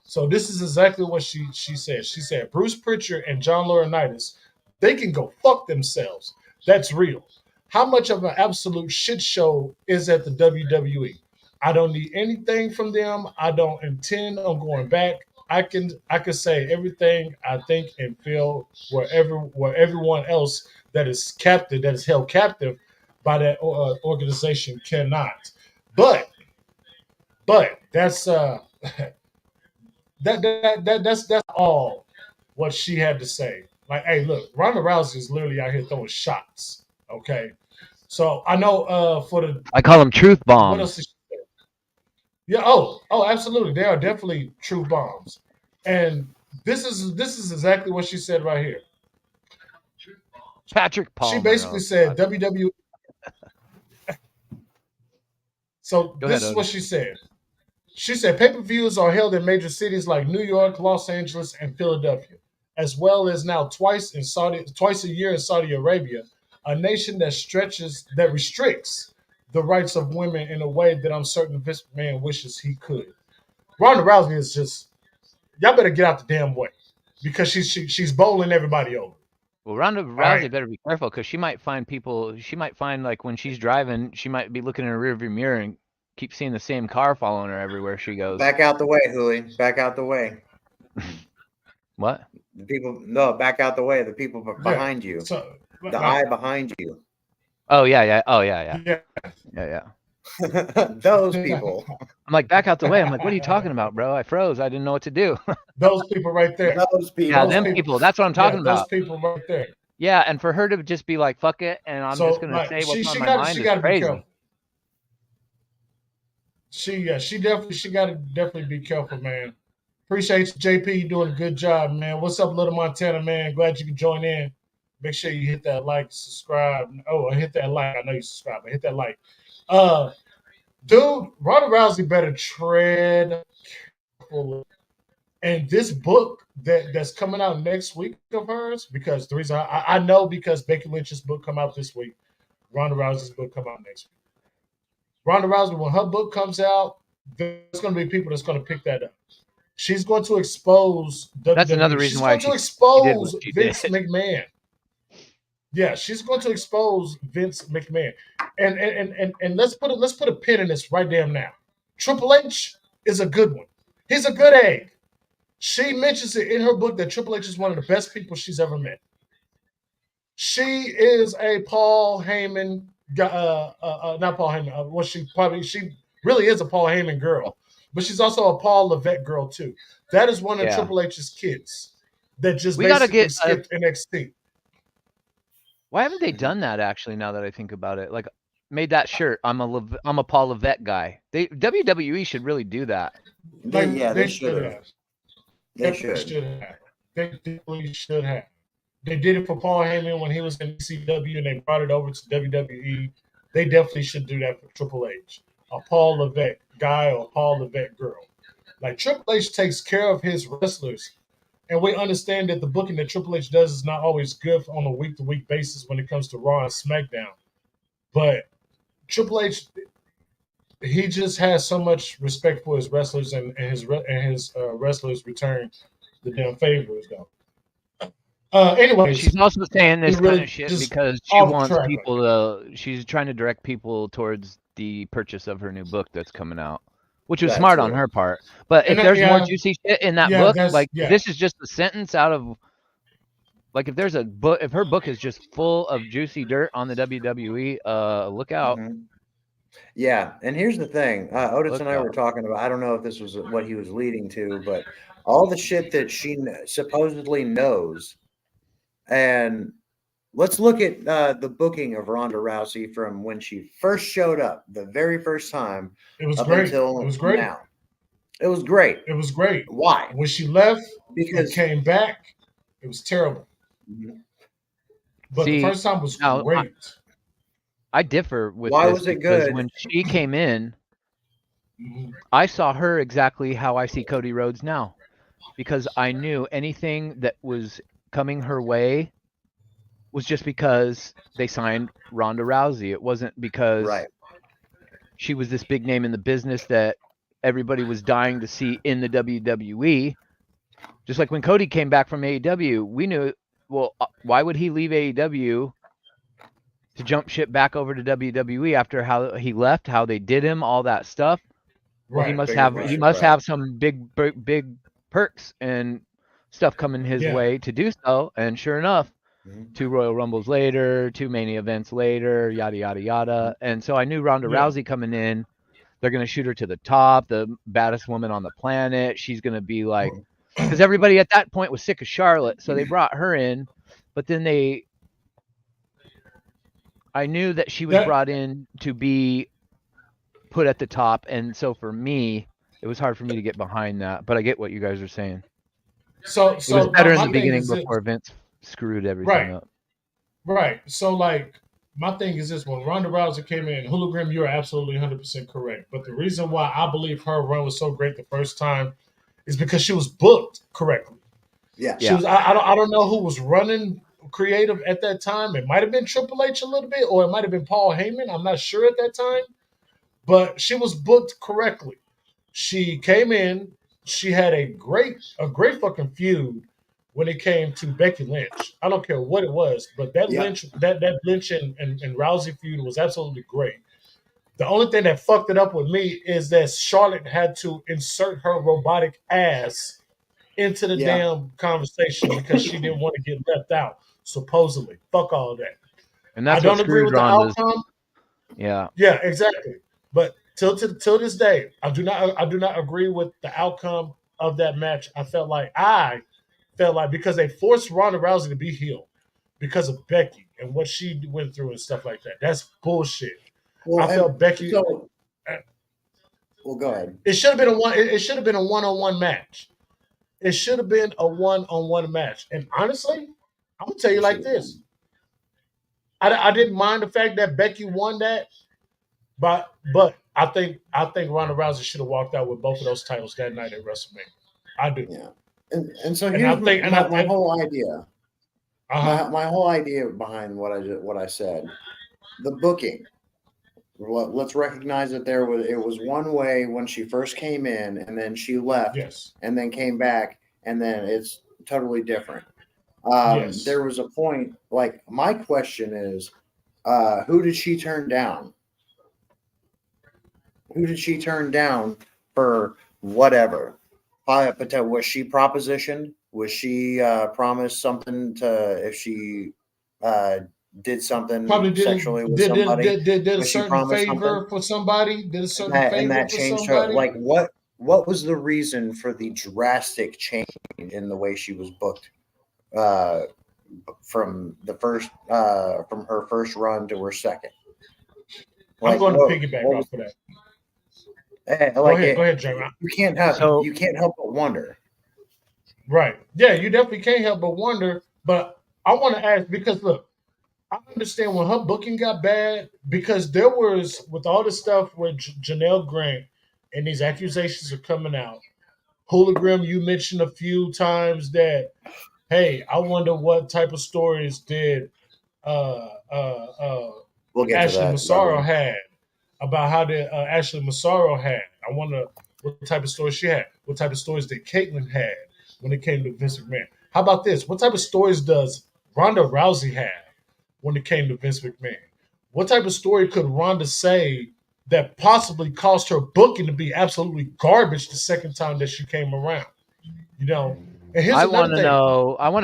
So this is exactly what she said. She said, Bruce Pritchard and John Laurinaitis, they can go fuck themselves. That's real. How much of an absolute shit show is at the WWE? I don't need anything from them. I don't intend on going back. I can say everything I think and feel where everyone else that is captive, that is held captive by that organization cannot. But that's that's all what she had to say. Like, hey, look, Ronda Rousey is literally out here throwing shots. Okay, so I know for the I call them truth what else bombs. is she say? Yeah, absolutely. They are definitely true bombs. And this is exactly what she said right here. Patrick She Palmer. basically Oh, said God. WWE. So Go ahead, this is what Otis. she said. She said pay-per-views are held in major cities like New York, Los Angeles, and Philadelphia, as well as now twice a year in Saudi Arabia, a nation that restricts the rights of women in a way that I'm certain this man wishes he could. Ronda Rousey is just, y'all better get out the damn way because she's bowling everybody over. Well, Ronda All right. Rousey better be careful because she might find people. She might find like when she's driving, she might be looking in her rearview mirror and keep seeing the same car following her everywhere she goes. Back out the way, Hooli. Back out the way. What? The people, no, back out the way. The people behind you. So, The eye behind you. Oh yeah. Oh yeah. yeah. Those people. I'm like, back out the way. I'm like, what are you talking about, bro? I froze. I didn't know what to do. Those people right there. Those people. Yeah, them people. That's what I'm talking Those about. people right there. Yeah, and for her to just be like, fuck it, and I'm just gonna say what's on my mind is crazy. She gotta definitely be careful, man. Appreciate you, JP. You doing a good job, man. What's up, Little Montana, man? Glad you could join in. Make sure you hit that like, subscribe. Oh, hit that like. I know you subscribe, but hit that like. Dude, Ronda Rousey better tread carefully. And this book that's coming out next week of hers, because the reason I know because Becky Lynch's book come out this week, Ronda Rousey's book come out next week. Ronda Rousey, when her book comes out, there's going to be people that's going to pick that up. She's going to expose WWE. That's another reason why she's going to expose she Vince did. McMahon. Yeah, she's going to expose Vince McMahon. And let's put a pin in this right damn now. Triple H is a good one. He's a good egg. She mentions it in her book that Triple H is one of the best people she's ever met. She is a Paul Heyman, not Paul Heyman. She really is a Paul Heyman girl, but she's also a Paul Levesque girl too. That is one of Triple H's kids that just basically skipped NXT. Why haven't they done that actually? Now that I think about it, like made that shirt. I'm a Paul Levesque guy. WWE should really do that. They should have. They definitely should have. They did it for Paul Heyman when he was in ECW and they brought it over to WWE. They definitely should do that for Triple H. A Paul Levesque guy or a Paul Levesque girl. Like Triple H takes care of his wrestlers. And we understand that the booking that Triple H does is not always good on a week-to-week basis when it comes to Raw and SmackDown. But Triple H, he just has so much respect for his wrestlers and his wrestlers return the damn favors, though. Anyways, she's also saying this kind of shit because she wants people to. She's trying to direct people towards the purchase of her new book that's coming out, which was smart on her part. But if there's more juicy shit in that book, like this is just a sentence out of. Like if there's a book, if her book is just full of juicy dirt on the WWE, look out. Mm-hmm. Yeah, and here's the thing. Otis and I were talking about. I don't know if this was what he was leading to, but all the shit that she supposedly knows. And let's look at the booking of Ronda Rousey from when she first showed up, the very first time. It was great. It was great. Now. It was great. It was great. Why? When she left, because came back, it was terrible. Mm-hmm. But the first time was great. I differ with why this was it good? When she came in, I saw her exactly how I see Cody Rhodes now, because I knew anything that was coming her way was just because they signed Ronda Rousey. It wasn't because she was this big name in the business that everybody was dying to see in the WWE. Just like when Cody came back from AEW, we knew, well, why would he leave AEW to jump ship back over to WWE after how he left, how they did him, all that stuff? Well, he must have some big perks and stuff coming his way to do so. And sure enough, 2 Royal Rumbles later, 2 main events later, yada, yada, yada. And so I knew Ronda Rousey coming in, they're going to shoot her to the top, the baddest woman on the planet. She's going to be like, because everybody at that point was sick of Charlotte. So they brought her in, but then I knew that she was brought in to be put at the top. And so for me, it was hard for me to get behind that, but I get what you guys are saying. So it was better in the beginning before Vince screwed everything up. Right. So like my thing is this: when Ronda Rousey came in, Hologram, you are absolutely 100% correct. But the reason why I believe her run was so great the first time is because she was booked correctly. Yeah, she was. I don't know who was running creative at that time. It might have been Triple H a little bit, or it might have been Paul Heyman. I'm not sure at that time, but she was booked correctly. She came in. She had a great fucking feud when it came to Becky Lynch. I don't care what it was, but that Lynch and Rousey feud was absolutely great. The only thing that fucked it up with me is that Charlotte had to insert her robotic ass into the damn conversation because she didn't want to get left out, supposedly. Fuck all that. And that's I don't agree with the outcome. Yeah. Yeah, exactly. But till this day, I do not agree with the outcome of that match. I felt like because they forced Ronda Rousey to be heel because of Becky and what she went through and stuff like that. That's bullshit. Well, I felt Becky. Well, go ahead. It should have been a one-on-one match. It should have been a one-on-one match. And honestly, I'm gonna tell you like this: I didn't mind the fact that Becky won that, but I think Ronda Rousey should have walked out with both of those titles that night at WrestleMania. I do. Yeah. And so here's my whole idea. My whole idea behind what I said, the booking. Let's recognize that it was one way when she first came in, and then she left, and then came back, and then it's totally different. There was a point. Like my question is, who did she turn down? Who did she turn down for whatever? Was she propositioned? Was she promised something if she did something sexually with somebody? Did a certain favor for somebody? Did a certain favor that changed somebody? Her. Like what was the reason for the drastic change in the way she was booked from her first run to her second? I'm going to piggyback off of that. Go ahead, Jamie. You can't help but wonder. Right. Yeah, you definitely can't help but wonder. But I want to ask, because look, I understand when her booking got bad, because there was, with all the stuff with Janelle Grant and these accusations are coming out. Hologram, you mentioned a few times that, hey, I wonder what type of stories did Ashley Massaro had. About how Ashley Massaro had. I wonder what type of stories she had. What type of stories did Caitlyn had when it came to Vince McMahon? How about this? What type of stories does Ronda Rousey have when it came to Vince McMahon? What type of story could Ronda say that possibly caused her booking to be absolutely garbage the second time that she came around? You know, and here's I want to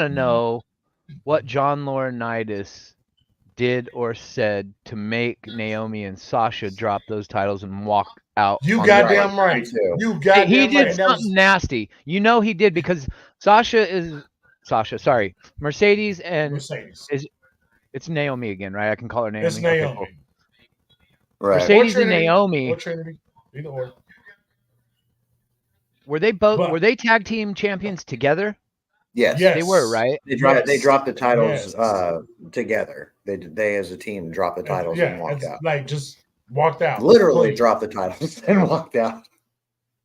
know what John Laurinaitis did or said to make Naomi and Sasha drop those titles and walk out. You goddamn right. You goddamn he did right. something nasty. You know he did, because Mercedes it's Naomi again, right? I can call her Naomi. It's Naomi. Okay, cool. Right. Mercedes and Naomi. Or Trinity. Either or. Were they tag team champions together? Yes. They were, right? They dropped the titles together. They as a team dropped the titles and walked out. Like just walked out. Literally dropped the titles and walked out.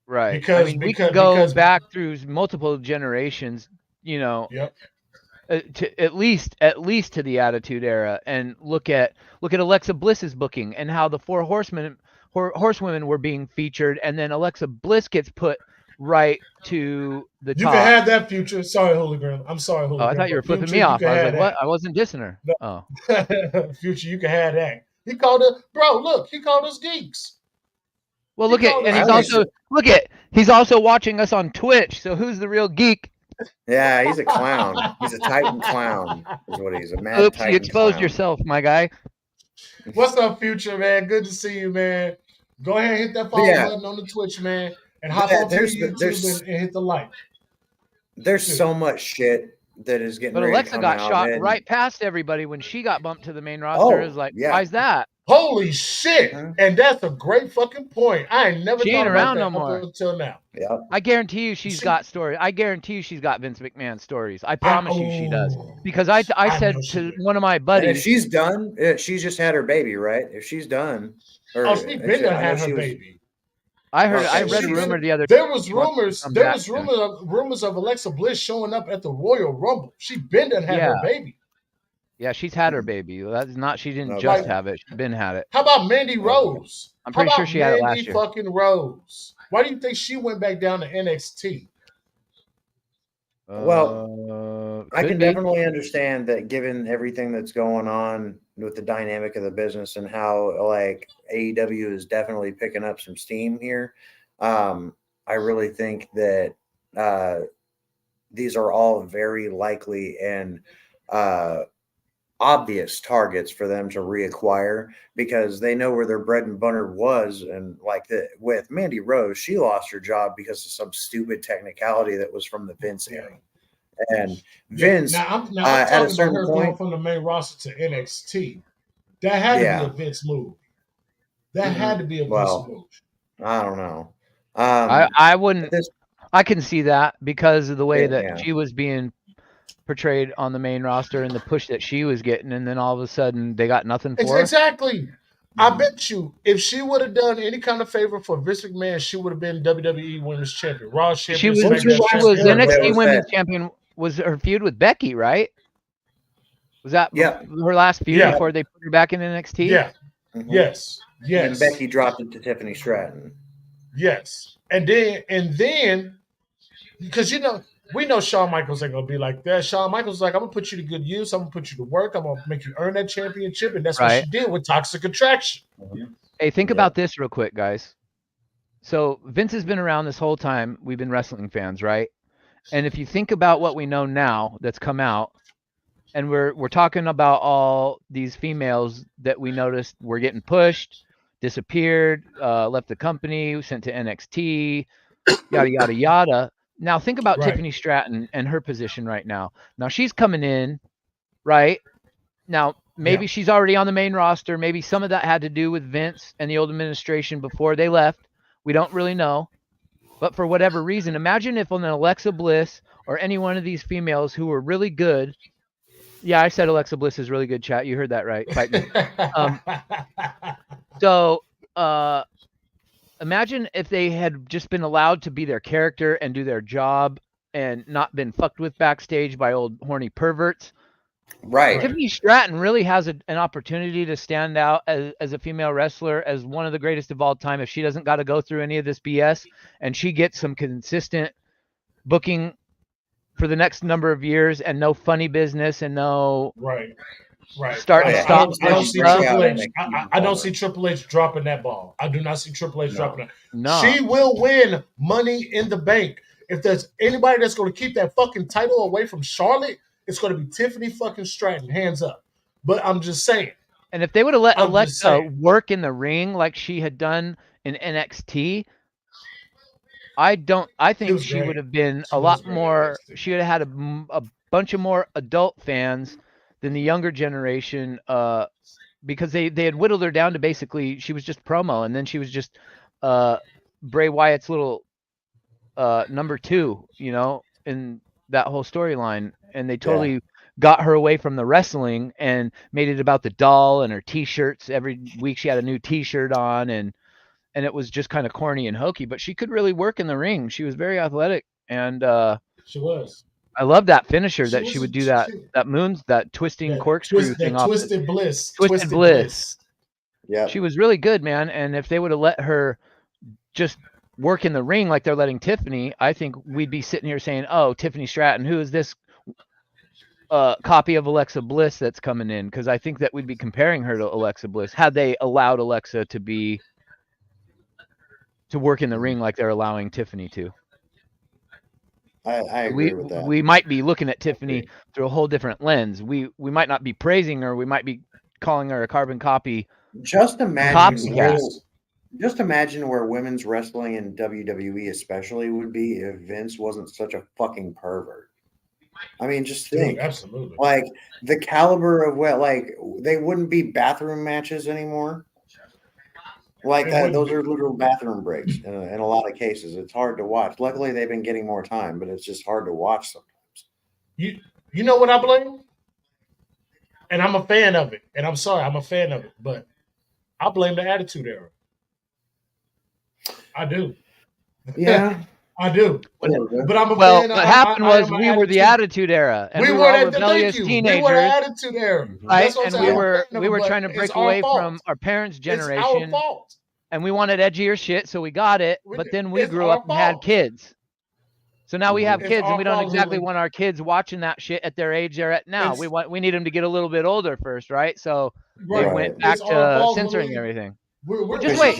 Right. We can go back through multiple generations, you know, to at least to the Attitude Era, and look at Alexa Bliss's booking and how the 4 horsewomen were being featured, and then Alexa Bliss gets put right to the top. You can have that, Future. Sorry, Hologram. I'm sorry, Hologram. Oh, I thought you were flipping me off. I was like, what? I wasn't dissing her. No. Oh. Future, you can have that. He called us geeks. Well, look at He's also watching us on Twitch. So who's the real geek? Yeah, he's a clown. He's a Titan clown, is what he's. A mad Oops, Titan you exposed clown. yourself, my guy. What's up, Future, man? Good to see you, man. Go ahead and hit that follow button on the Twitch, man, and hop onto the YouTube and hit the like. There's so much shit that is getting But ready Alexa to come got out, shot and right past everybody when she got bumped to the main roster. Is like, why is that? Holy shit! And that's a great fucking point. I ain't never thought about that up until now. Yeah, I guarantee you she's got stories. I guarantee you she's got Vince McMahon stories. I promise you she does. Because I said to one of my buddies, and if she's done, she's just had her baby, right? If she's done, she's been done had her baby. I heard. I read a rumor the other day. There was rumors. There was rumors of Alexa Bliss showing up at the Royal Rumble. She been done had her baby. Yeah, she's had her baby. That's not. She didn't just have it. She's been had it. How about Mandy Rose? I'm pretty sure she had it last year. Fucking Rose. Why do you think she went back down to NXT? Well, I can definitely understand that, given everything that's going on with the dynamic of the business and how like AEW is definitely picking up some steam here. I really think that these are all very likely and obvious targets for them to reacquire, because they know where their bread and butter was. And like with Mandy Rose, she lost her job because of some stupid technicality that was from the Vince era. And Vince, I'm at a certain point, from the main roster to NXT, that had to be a Vince move. That had to be a Vince move. I don't know. I wouldn't. I can see that because of the way that she was being portrayed on the main roster and the push that she was getting, and then all of a sudden they got nothing for her. Exactly. I bet you if she would have done any kind of favor for Vince McMahon, she would have been WWE Women's Champion, Raw Champion. She was NXT Women's Champion. Was her feud with Becky, right? Was that her last feud before they put her back in NXT? Yeah. Yes. And Becky dropped it to Tiffany Stratton. Yes. And then because we know Shawn Michaels ain't gonna be like that. Shawn Michaels is like, I'm gonna put you to good use. I'm gonna put you to work. I'm gonna make you earn that championship, and that's what she did with Toxic Attraction. Hey, think about this real quick, guys. So Vince has been around this whole time. We've been wrestling fans, right? And if you think about what we know now that's come out, and we're talking about all these females that we noticed were getting pushed, disappeared, left the company, sent to NXT, yada yada yada. Now think about Tiffany Stratton and her position right now. Now she's coming in, right? Now maybe she's already on the main roster. Maybe some of that had to do with Vince and the old administration before they left. We don't really know. But for whatever reason, imagine if an Alexa Bliss or any one of these females who were really good. Yeah, I said Alexa Bliss is really good, chat. You heard that right. Fight me. So imagine if they had just been allowed to be their character and do their job and not been fucked with backstage by old horny perverts. Right. Tiffany Stratton really has an opportunity to stand out as a female wrestler, as one of the greatest of all time, if she doesn't got to go through any of this BS and she gets some consistent booking for the next number of years and no funny business and no start and stop. I don't see Triple H dropping that ball. I do not see Triple H dropping that. No. She will win Money in the Bank. If there's anybody that's going to keep that fucking title away from Charlotte, it's going to be Tiffany fucking Stratton, hands up. But I'm just saying. And if they would have let Alexa work in the ring like she had done in NXT, I think she would have been a lot more. She would have had a bunch of more adult fans than the younger generation, because they had whittled her down to basically she was just promo, and then she was just Bray Wyatt's little number 2, in that whole storyline. And they totally got her away from the wrestling and made it about the doll and her T-shirts. Every week she had a new T-shirt on, and it was just kind of corny and hokey. But she could really work in the ring. She was very athletic, and she was. I love that finisher she would do that twisting corkscrew thing off. Twisted Bliss. Twisted Bliss. Yeah. She was really good, man. And if they would have let her just work in the ring like they're letting Tiffany, I think we'd be sitting here saying, oh, Tiffany Stratton, who is this copy of Alexa Bliss that's coming in? Because I think that we'd be comparing her to Alexa Bliss had they allowed Alexa to be to work in the ring like they're allowing Tiffany to. I agree with that. We might be looking at Tiffany through a whole different lens. We might not be praising her. We might be calling her a carbon copy. Just imagine where women's wrestling in WWE especially would be if Vince wasn't such a fucking pervert. I mean, just think. Dude, absolutely. Like the caliber of like they wouldn't be bathroom matches anymore. Like those are literal bathroom breaks in a lot of cases. It's hard to watch. Luckily, they've been getting more time, but it's just hard to watch sometimes. You know what I blame? And I'm a fan of it. And I'm sorry, I'm a fan of it. But I blame the Attitude Era. I do. Yeah. I do. But I'm a well, fan. What happened was we were the Attitude Era. And we were all rebellious teenagers. We were the Attitude Era. Right? And we were trying to break away from our parents' generation. It's our fault. And we wanted edgier shit, so we got it. But then we grew up and had kids. So now we have kids, and we don't exactly want our kids watching that shit at their age they're at now. We need them to get a little bit older first, right? So they went back to censoring everything. Just wait.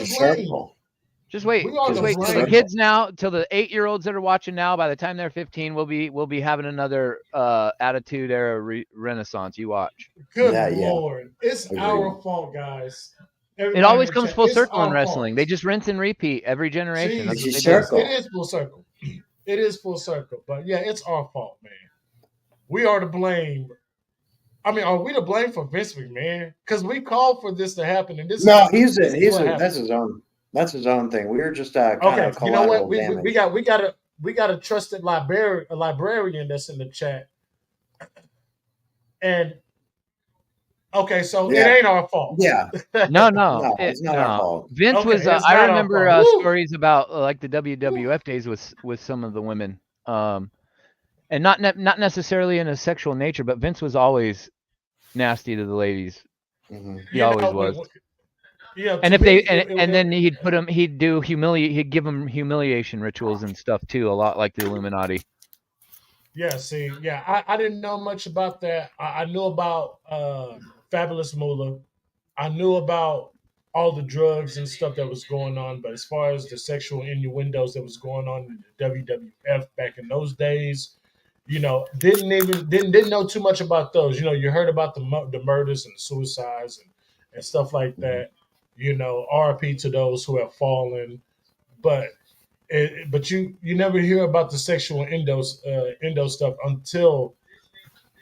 Just wait. Just wait till the kids now, till the 8-year-olds that are watching now. By the time they're 15, we'll be having another Attitude Era renaissance. You watch. Good Lord, it's our fault, guys. It always comes full circle in wrestling. They just rinse and repeat every generation. It is full circle. It is full circle. But yeah, it's our fault, man. We are to blame. I mean, are we to blame for Vince McMahon? Because we called for this to happen, and this. No, that's his own. That's his own thing. We were just kind of you know what? We got a trusted librarian that's in the chat, and. Okay, so it ain't our fault. Yeah. No, it's not our fault. Vince was. I remember stories about like the WWF days with some of the women, and not necessarily in a sexual nature, but Vince was always nasty to the ladies. Mm-hmm. He always was. Yeah, and if then he'd give them humiliation rituals and stuff too, a lot like the Illuminati. Yeah, see, I didn't know much about that. I knew about Fabulous Moolah. I knew about all the drugs and stuff that was going on, but as far as the sexual innuendos that was going on in the WWF back in those days, didn't know too much about those. You heard about the murders and the suicides and stuff like that. RIP to those who have fallen, but you never hear about the sexual endo stuff until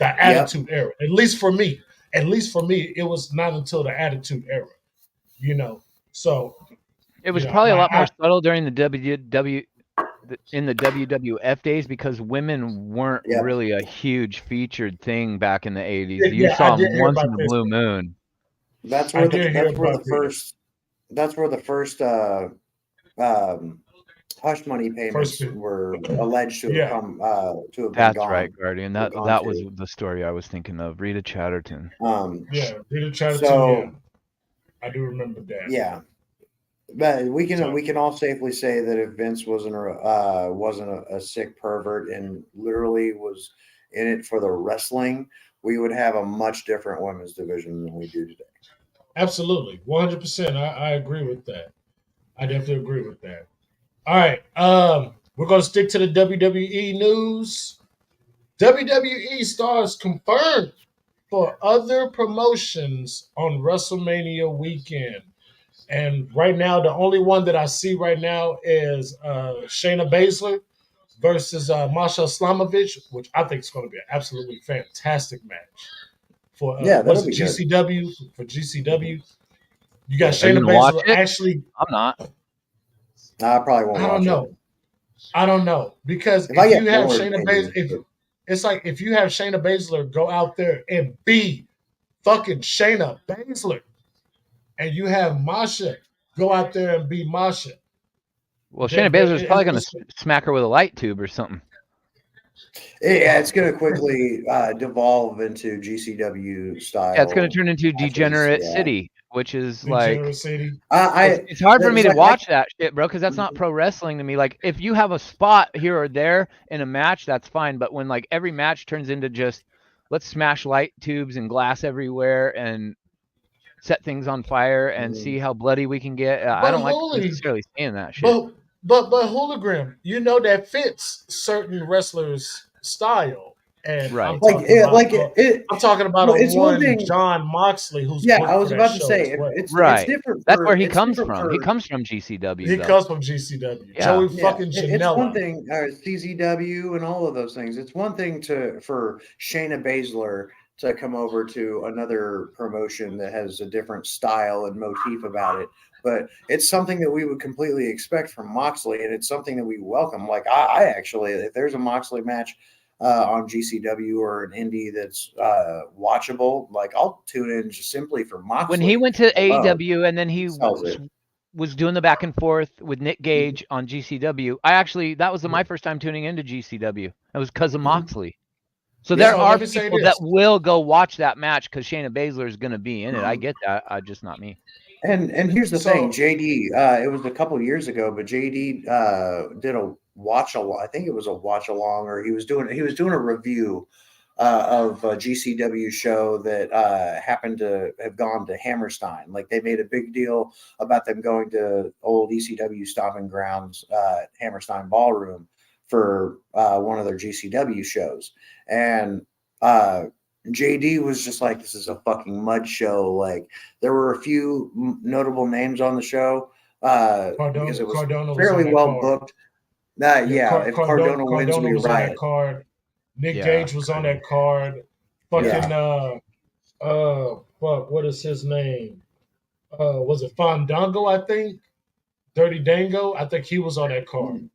the Attitude Era. At least for me, it was not until the Attitude Era. So it was probably a lot more subtle during the WWF days because women weren't really a huge featured thing back in the 80s. You saw them once in the blue moon. That's where the first hush money payments were alleged to have come to have That's been gone. Right, Guardian. That was the story I was thinking of. Rita Chatterton. Rita Chatterton. So, I do remember that. Yeah, but we can all safely say that if Vince wasn't a sick pervert and literally was in it for the wrestling, we would have a much different women's division than we do today. Absolutely, 100%. I agree with that. I definitely agree with that. All right, we're going to stick to the WWE news. WWE stars confirmed for other promotions on WrestleMania weekend. And right now, the only one that I see right now is Shayna Baszler versus Masha Slamovich, which I think is going to be an absolutely fantastic match. For GCW. For GCW, you got Shayna Baszler. Actually, I'm not. I probably won't. I don't know because if you have Shayna Baszler, if you have Shayna Baszler go out there and be fucking Shayna Baszler, and you have Masha go out there and be Masha. Well, Shayna Baszler is probably going to smack her with a light tube or something. Yeah, it's going to quickly devolve into GCW style. Yeah, it's going to turn into Degenerate City, which is Degenerate City. It's hard for me to watch that shit, bro, because that's not pro wrestling to me. Like, if you have a spot here or there in a match, that's fine. But when like every match turns into just let's smash light tubes and glass everywhere, and set things on fire and see how bloody we can get. I don't like necessarily seeing that shit. But hologram, you know, that fits certain wrestlers' style. And Right. I'm talking about it's one thing. John Moxley, who's I was about to say it's different. That's where he comes from. He comes from GCW. He comes from GCW. Yeah. Joey fucking Janela. It's one thing, CZW and all of those things. It's one thing for Shayna Baszler to come over to another promotion that has a different style and motif about it. But it's something that we would completely expect from Moxley, and it's something that we welcome. Like I actually, if there's a Moxley match on GCW or an indie that's watchable, like I'll tune in just simply for Moxley. When he went to AEW and then he was doing the back and forth with Nick Gage on GCW, that was my first time tuning into GCW. It was because of Moxley. So there are people that will go watch that match because Shayna Baszler is going to be in it. I get that. Just not me. And here's the thing, JD. It was a couple years ago, but JD did a watch along. I think it was a watch along, or he was doing a review of a GCW show that happened to have gone to Hammerstein. Like they made a big deal about them going to old ECW stomping grounds, Hammerstein Ballroom, for one of their GCW shows. And JD was just like, this is a fucking mud show. Like there were a few notable names on the show because it was fairly well booked. If Cardona wins, we riot. Nick Gage was on that card. Fucking what is his name? Was it Fandango? I think Dirty Dango. I think he was on that card.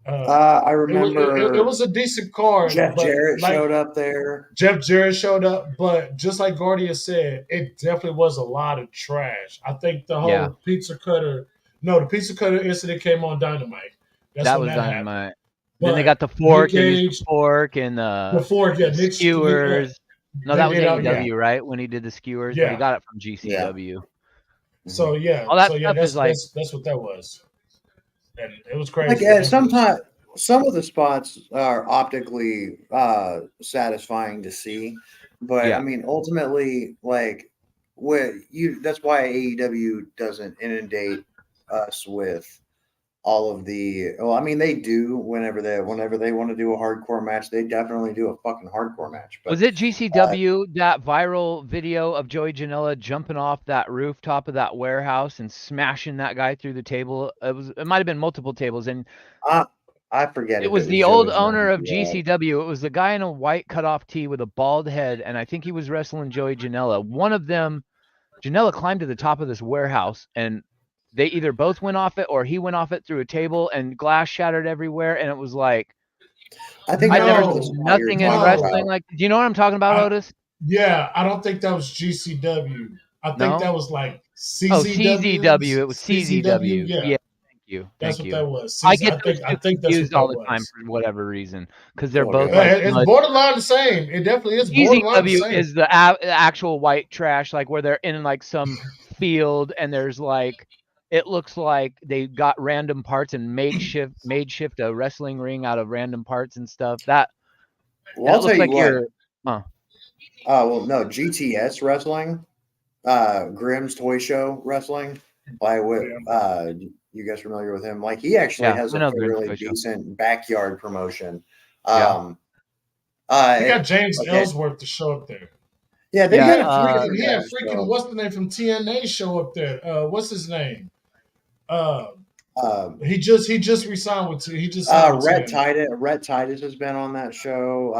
I remember it was a decent card. Jeff Jarrett showed up there. Jeff Jarrett showed up, but just like Guardia said, it definitely was a lot of trash. I think the whole pizza cutter incident came on Dynamite. That was Dynamite. Then they got the fork and the skewers. No, that was AEW, right? When he did the skewers, but he got it from GCW. Yeah. So that's what that was. And it was crazy. Like sometimes some of the spots are optically satisfying to see, but I mean, ultimately, like that's why AEW doesn't inundate us with all of the. Well, I mean, they do whenever they want to do a hardcore match. They definitely do a fucking hardcore match. But, was it GCW that viral video of Joey Janela jumping off that rooftop of that warehouse and smashing that guy through the table? It might have been multiple tables, and I forget. It was the old owner of GCW. It was the guy in a white cutoff tee with a bald head, and I think he was wrestling Joey Janela. One of them, Janela climbed to the top of this warehouse, and they either both went off it or he went off it through a table, and glass shattered everywhere. And it was like, I've never seen nothing in wrestling like. Do you know what I'm talking about, Otis? Yeah, I don't think that was GCW. I think that was like CZW. Oh, CZW. It was CZW. Yeah. That's what that was. I get I think confused all the time for whatever reason because they're both. It's borderline the same. It definitely is. Borderline the same. Is the actual white trash, like where they're in like some field and there's like. It looks like they got random parts and made shift a wrestling ring out of random parts and stuff. I'll tell you what. Well, no, GTS wrestling, Grimm's Toy Show wrestling. You guys familiar with him? Like he actually has a really decent backyard promotion. They got James Ellsworth to show up there. Yeah, he had freaking what's the name from TNA show up there? What's his name? He just resigned with Rhett Titus has been on that show.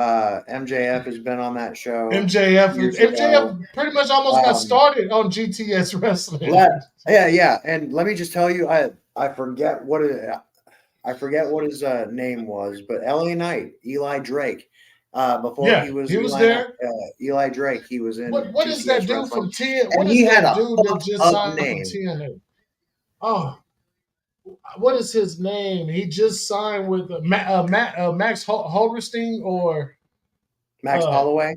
MJF has been on that show. MJF pretty much almost got started on GTS wrestling. And let me just tell you, I forget what his name was, but LA Knight, Eli Drake. Before he was there. Eli Drake, he was in. What is that dude from TNA? And he had a dude that just signed from TNA. Oh, what is his name? He just signed with Max Holderstein or Max Holloway.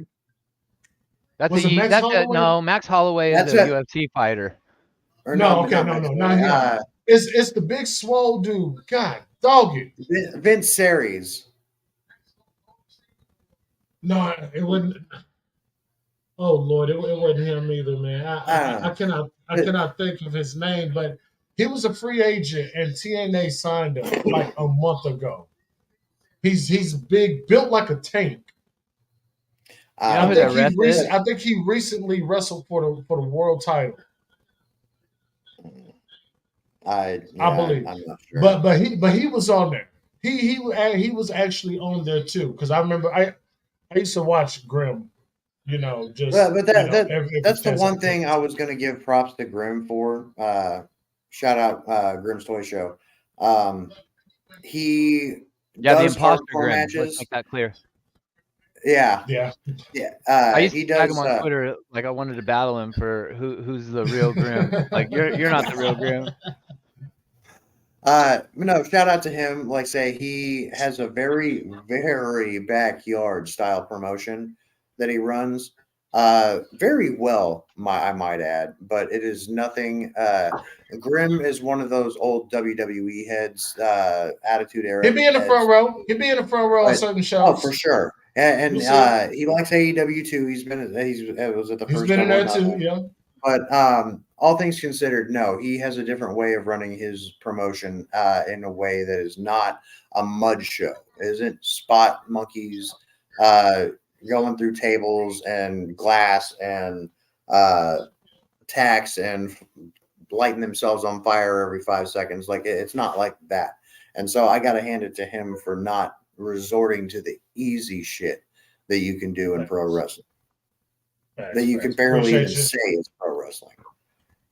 Max Holloway is a UFC fighter. No, not him. It's the big swole dude. God, dog it. Vince Series. No, it wouldn't. Oh Lord, it wasn't him either, man. I cannot think of his name, but he was a free agent, and TNA signed him like a month ago. He's big, built like a tank. You know who that ref is? I think he recently wrestled for the world title. I believe, I'm not sure. but he was on there. He was actually on there too, because I remember I used to watch Grimm. You know, just but that's the every one thing I was going to give props to Grimm for. Shout out Grimm's Toy Show. He the does imposter hardcore Grimm. matches. Let's make that clear. Yeah. I used he to tag does him on Twitter, like I wanted to battle him for who's the real Grimm. Like you're not the real Grimm. No, shout out to him. Like say he has a very, very backyard style promotion that he runs. Very well, I might add, but it is nothing. Grimm is one of those old WWE heads, Attitude Era. He'd be in the front row. He'd be in the front row on certain shows. Oh, for sure. And he likes AEW too. He was at the first. He's been in there too. Yeah. But all things considered, no, he has a different way of running his promotion in a way that is not a mud show. It isn't spot monkeys going through tables and glass and tacks and lighting themselves on fire every 5 seconds. Like it's not like that. And so I got to hand it to him for not resorting to the easy shit that you can do in pro wrestling. That you can barely even say is pro wrestling.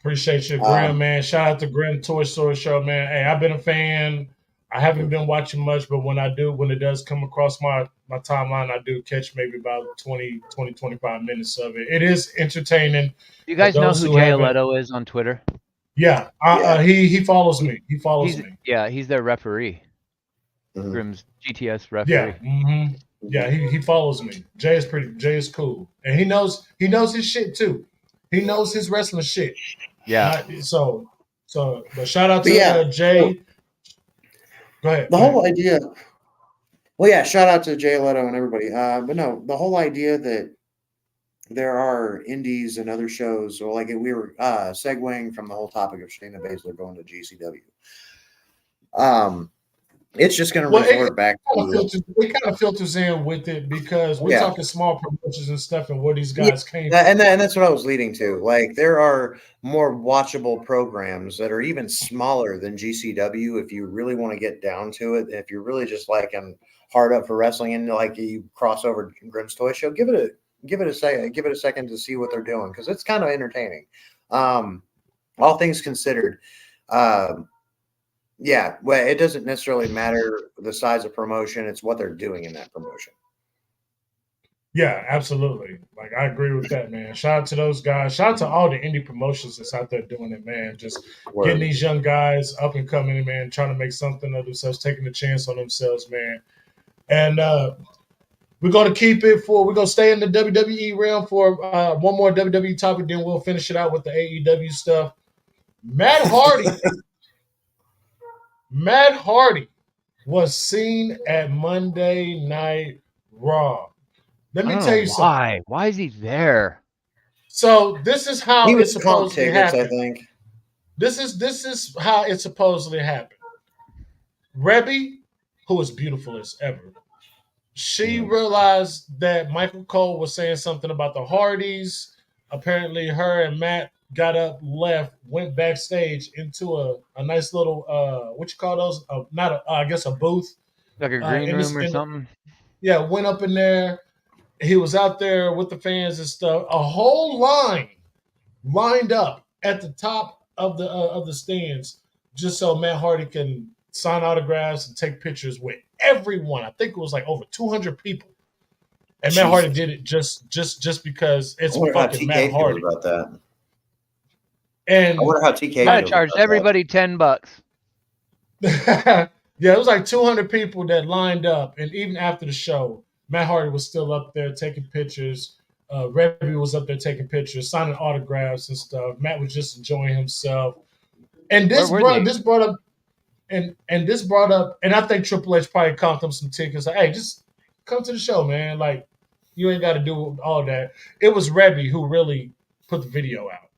Appreciate you, Grimm, man. Shout out to Grimm Toy Story Show, man. Hey, I've been a fan. I haven't been watching much, but when it does come across my timeline, I do catch maybe about 20, 25 minutes of it. It is entertaining. You guys know who Jay Leto is on Twitter? Yeah. He follows me. He follows me. Yeah, he's their referee. Mm-hmm. Grimm's GTS referee. Yeah. Mm-hmm. Yeah, he follows me. Jay is cool. And he knows his shit too. He knows his wrestling shit. Yeah. But shout out to Jay. Go ahead. The whole idea. Well, yeah, shout out to Jay Leto and everybody. But no, the whole idea that there are indies and other shows, or like we were segueing from the whole topic of Shayna Baszler going to GCW. It's just going to resort back to it kind of filters in with it because we're talking small promotions and stuff and where these guys came from. And that's what I was leading to. Like there are more watchable programs that are even smaller than GCW if you really want to get down to it. If you're really just like hard up for wrestling and like you cross over Grimm's Toy Show, give it a second to see what they're doing because it's kind of entertaining. All things considered. Yeah, well, it doesn't necessarily matter the size of promotion. It's what they're doing in that promotion. Yeah, absolutely. Like, I agree with that, man. Shout out to those guys. Shout out to all the indie promotions that's out there doing it, man. Just getting these young guys up and coming, man, trying to make something of themselves, taking a chance on themselves, man. And we're going to we're going to stay in the WWE realm for one more WWE topic, then we'll finish it out with the AEW stuff. Matt Hardy was seen at Monday Night Raw. Let me tell you something. Why is he there? So this is how it's supposed to happen. I think. This is how it supposedly happened. Rebby, who is beautiful as ever, she realized that Michael Cole was saying something about the Hardys. Apparently, her and Matt got up, left, went backstage into a nice little what you call those? I guess a booth, like a green room or something. Yeah, went up in there. He was out there with the fans and stuff. A whole line lined up at the top of the stands just so Matt Hardy can sign autographs and take pictures with everyone. I think it was like over 200 people. And Matt Hardy did it just because it's fucking Matt Hardy. About that. And I wonder how TK I charged everybody $10. Yeah, it was like 200 people that lined up, and even after the show, Matt Hardy was still up there taking pictures. Rebby was up there taking pictures, signing autographs and stuff. Matt was just enjoying himself. And this brought up, and I think Triple H probably comped him some tickets. Like, hey, just come to the show, man. Like, You ain't got to do all that. It was Rebby who really put the video out.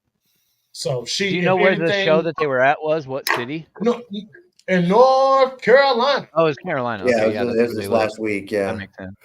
So she. Do you know where the show that they were at was? What city? No, in North Carolina. Oh, it's Carolina. Yeah, Okay, it was this last week. Yeah, that makes sense.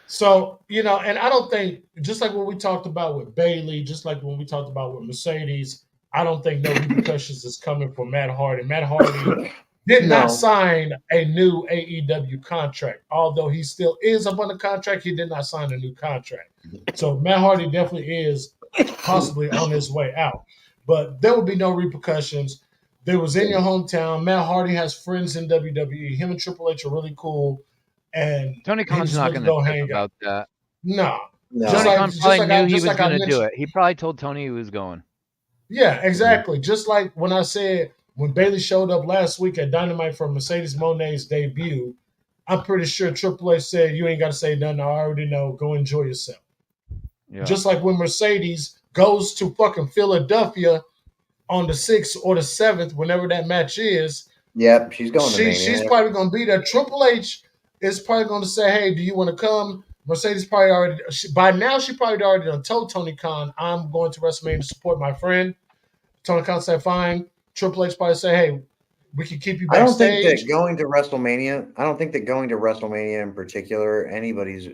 So, and I don't think, just like what we talked about with Bailey, just like when we talked about with Mercedes, I don't think no repercussions is coming for Matt Hardy. Matt Hardy did not sign a new AEW contract. Although he still is up on the contract, he did not sign a new contract. So Matt Hardy definitely is possibly on his way out. But there will be no repercussions. There was in your hometown. Matt Hardy has friends in WWE. Him and Triple H are really cool. And Tony Khan's not going to talk about that. No. Tony Khan probably knew he was going to do it. He probably told Tony he was going. Yeah, exactly. Just like when I said, when Bailey showed up last week at Dynamite for Mercedes Monet's debut, I'm pretty sure Triple H said, you ain't got to say nothing. I already know. Go enjoy yourself. Yeah. Just like when Mercedes goes to fucking Philadelphia on the 6th or the 7th, whenever that match is. Yep, she's going to Mania. She's probably going to be there. Triple H is probably going to say, hey, do you want to come? Mercedes probably already, by now, she probably already done told Tony Khan, I'm going to WrestleMania to support my friend. Tony Khan said, fine. Triple H probably say, hey, we can keep you backstage. I don't think that going to WrestleMania in particular, anybody's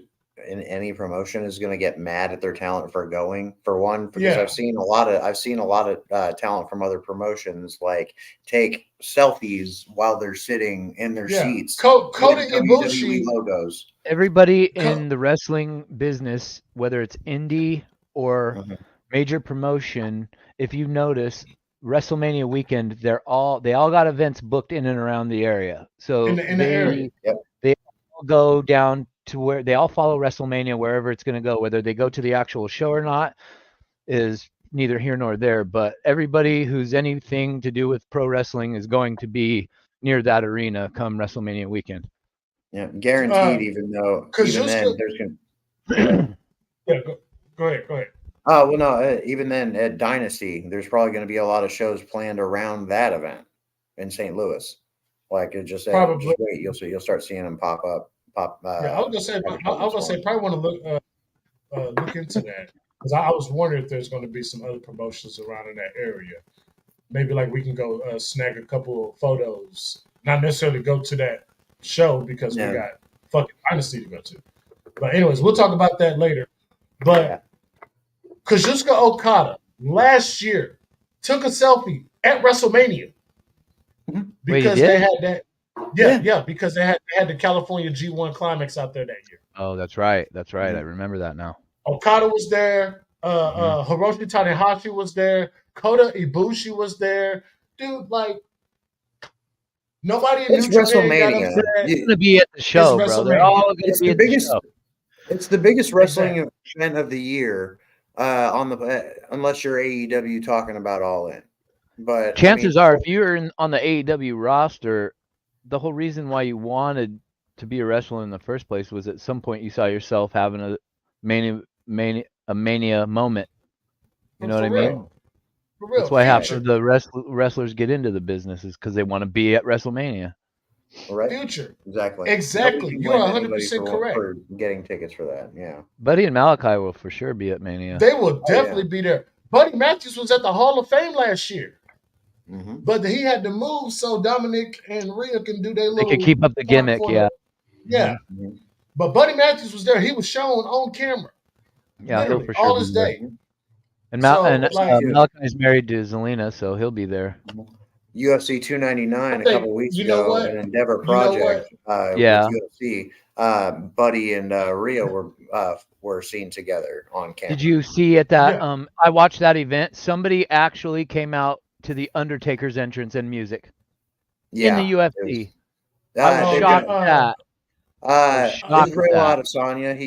in any promotion is going to get mad at their talent for going. For one, because I've seen a lot of talent from other promotions like take selfies while they're sitting in their seats. Kota Ibushi logos. Everybody in the wrestling business, whether it's indie or major promotion, if you notice, WrestleMania weekend, they all got events booked in and around the area. So in the area. They all go down to where they all follow WrestleMania wherever it's going to go. Whether they go to the actual show or not is neither here nor there. But everybody who's anything to do with pro wrestling is going to be near that arena come WrestleMania weekend. Yeah, guaranteed. Even then, there's going. Go ahead. Oh, well, no, even then at Dynasty, there's probably going to be a lot of shows planned around that event in St. Louis. Like, just wait, you'll start seeing them pop up. I was gonna say, probably want to look into that, because I was wondering if there's going to be some other promotions around in that area. Maybe like we can go snag a couple of photos, not necessarily go to that show because we got fucking Dynasty to go to. But anyways, we'll talk about that later. But Kazuchika Okada last year took a selfie at WrestleMania because they had that. Yeah, because they had the California G1 Climax out there that year. Oh, that's right. I remember that now. Okada was there. Hiroshi Tanahashi was there. Kota Ibushi was there. Dude, like, nobody in It's WrestleMania. It's going to be at the show, bro. They're all going to be at the show. It's the biggest wrestling event of the year, unless you're AEW talking about All In. But chances are, if you're on the AEW roster, the whole reason why you wanted to be a wrestler in the first place was at some point you saw yourself having a mania moment. You know what I mean? For real. That's why half of the wrestlers get into the business is because they want to be at WrestleMania. Right. Future. Exactly. You're 100% correct. For getting tickets for that. Yeah. Buddy and Malachi will for sure be at Mania. They will definitely be there. Buddy Matthews was at the Hall of Fame last year. But he had to move so Dominic and Rhea can do their little. They could keep up the gimmick, Yeah. But Buddy Matthews was there. He was shown on camera. Yeah, he'll for sure all his day. And Malachi's married to Zelina, so he'll be there. UFC 299 a couple weeks ago, an Endeavor project with UFC. Buddy and Rhea were seen together on camera. Did you see at that? I watched that event. Somebody actually came out to the Undertaker's entrance and music in the UFC. I was shocked at that. Israel Adesanya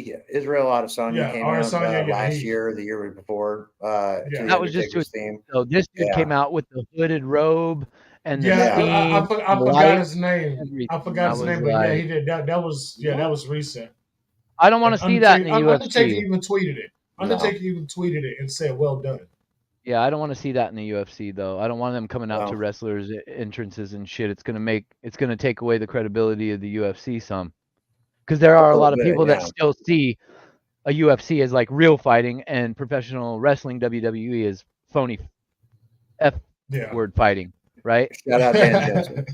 came out last year or the year before. That was just his theme. So this dude came out with the hooded robe and the I forgot his name. But he did. That was recent. I don't want to see that in the UFC. Undertaker even tweeted it. Even tweeted it and said, "Well done." Yeah, I don't want to see that in the UFC though. I don't want them coming out to wrestlers' entrances and shit. It's gonna take away the credibility of the UFC some. Because there are a lot of people that still see a UFC is like real fighting, and professional wrestling WWE is phony F word fighting, right? Shout out Dan Jensen.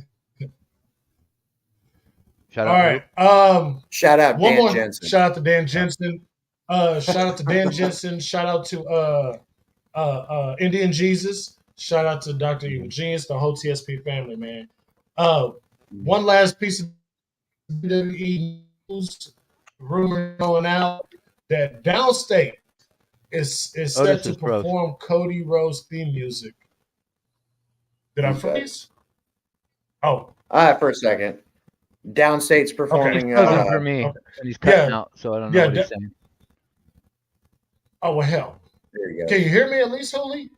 Shout All out right. Shout out one Dan more. Jensen. Shout out to Dan Jensen. Shout out to Dan Jensen. Shout out to Indian Jesus. Shout out to Dr. Evil Genius, the whole TSP family, man. One last piece of WWE news, rumor going out that Downstate is set to perform Cody Rhodes theme music. Did I freeze? Oh. For a second. Downstate's performing. He's frozen for me, and he's cutting out, so I don't know what he's saying. Oh, well, hell. There you go. Can you hear me at least, Holy?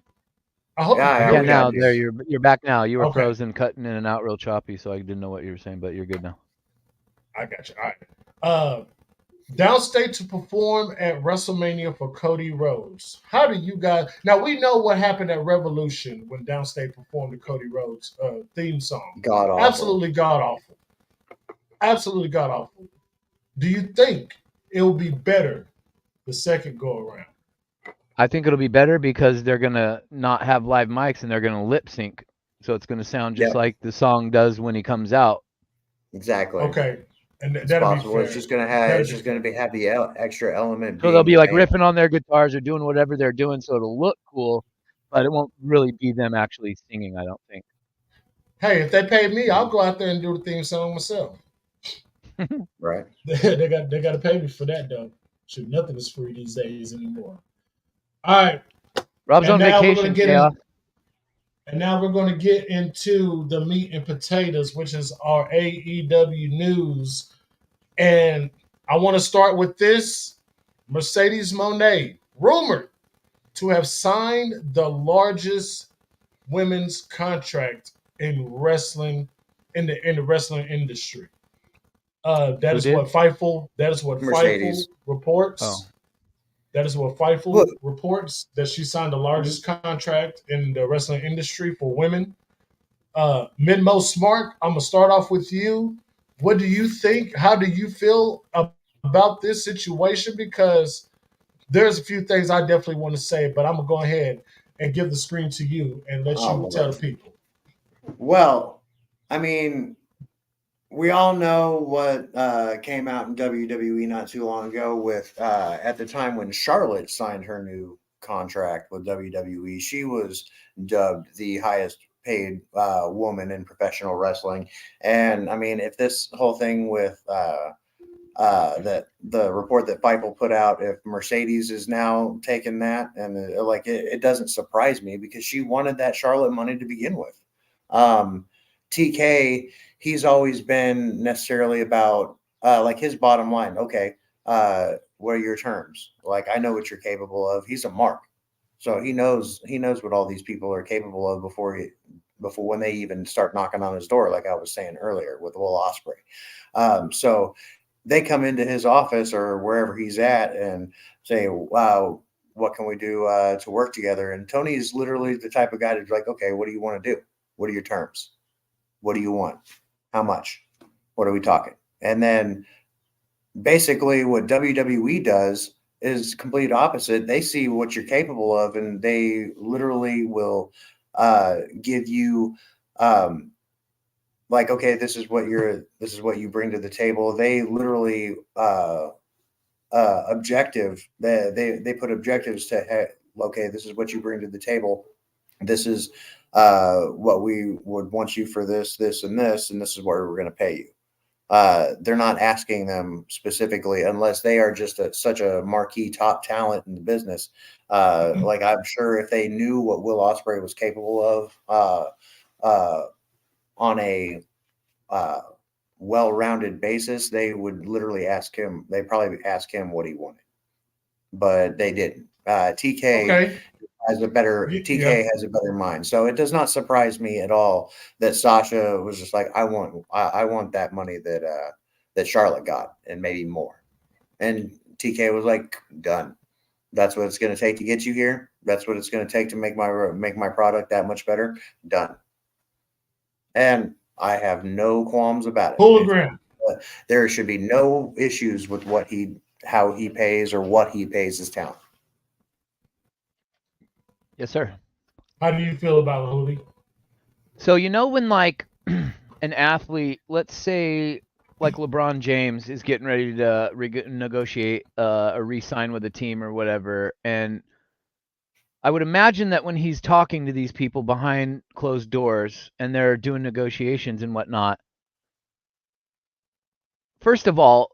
I hope yeah, now there you're back now. You were frozen, cutting in and out real choppy, so I didn't know what you were saying, but you're good now. I got you. All right. Downstate to perform at WrestleMania for Cody Rhodes. How do you guys now? We know what happened at Revolution when Downstate performed the Cody Rhodes theme song. God awful. Absolutely god awful. Absolutely god awful. Do you think it will be better the second go around? I think it'll be better because they're gonna not have live mics and they're gonna lip sync, so it's gonna sound just like the song does when he comes out. Exactly. Okay, and that'll be fair. It's just gonna have have the extra element. So they'll be like riffing on their guitars or doing whatever they're doing, so it'll look cool, but it won't really be them actually singing. I don't think. Hey, if they paid me, I'll go out there and do the theme song myself. Right. they got to pay me for that though. Shoot, nothing is free these days anymore. All right. Rob's on vacation. And now we're going to get into the meat and potatoes, which is our AEW news. And I want to start with this. Mercedes Moné, rumored to have signed the largest women's contract in wrestling, in the wrestling industry. That is what Fightful reports. Oh. That is what Fightful reports, that she signed the largest contract in the wrestling industry for women. Minmo Smart, I'm going to start off with you. What do you think? How do you feel about this situation? Because there's a few things I definitely want to say, but I'm going to go ahead and give the screen to you and let you tell the people. Well, I mean, we all know what came out in WWE not too long ago with at the time when Charlotte signed her new contract with WWE. She was dubbed the highest paid woman in professional wrestling. And I mean, if this whole thing with that the report that Fightful put out, if Mercedes is now taking that, and it doesn't surprise me because she wanted that Charlotte money to begin with. TK, he's always been necessarily about his bottom line. Okay, what are your terms? Like, I know what you're capable of. He's a mark, so he knows what all these people are capable of before when they even start knocking on his door. Like I was saying earlier with Will Ospreay. So they come into his office or wherever he's at and say, "Wow, what can we do to work together?" And Tony's literally the type of guy to be like, "Okay, what do you want to do? What are your terms? What do you want? How much? What are we talking?" And then basically what WWE does is complete opposite. They see what you're capable of, and they literally will give you okay, this is what you bring to the table. They literally objective. They put objectives to, okay, this is what you bring to the table. This is what we would want you for this, and this is what we're going to pay you. They're not asking them specifically unless they are just such a marquee top talent in the business. Like I'm sure if they knew what Will Ospreay was capable of on a well-rounded basis, they would literally ask him. They probably ask him what he wanted, but they didn't. TK has a better mind. So it does not surprise me at all that Sasha was just like, I want that money that Charlotte got and maybe more. And TK was like, done. That's what it's going to take to get you here. That's what it's going to take to make my product that much better. Done. And I have no qualms about it. Hologram. There should be no issues with what he how he pays or what he pays his talent. Yes, sir. How do you feel about it, Hootie? So when like an athlete, let's say like LeBron James is getting ready to negotiate a re-sign with a team or whatever, and I would imagine that when he's talking to these people behind closed doors and they're doing negotiations and whatnot, first of all,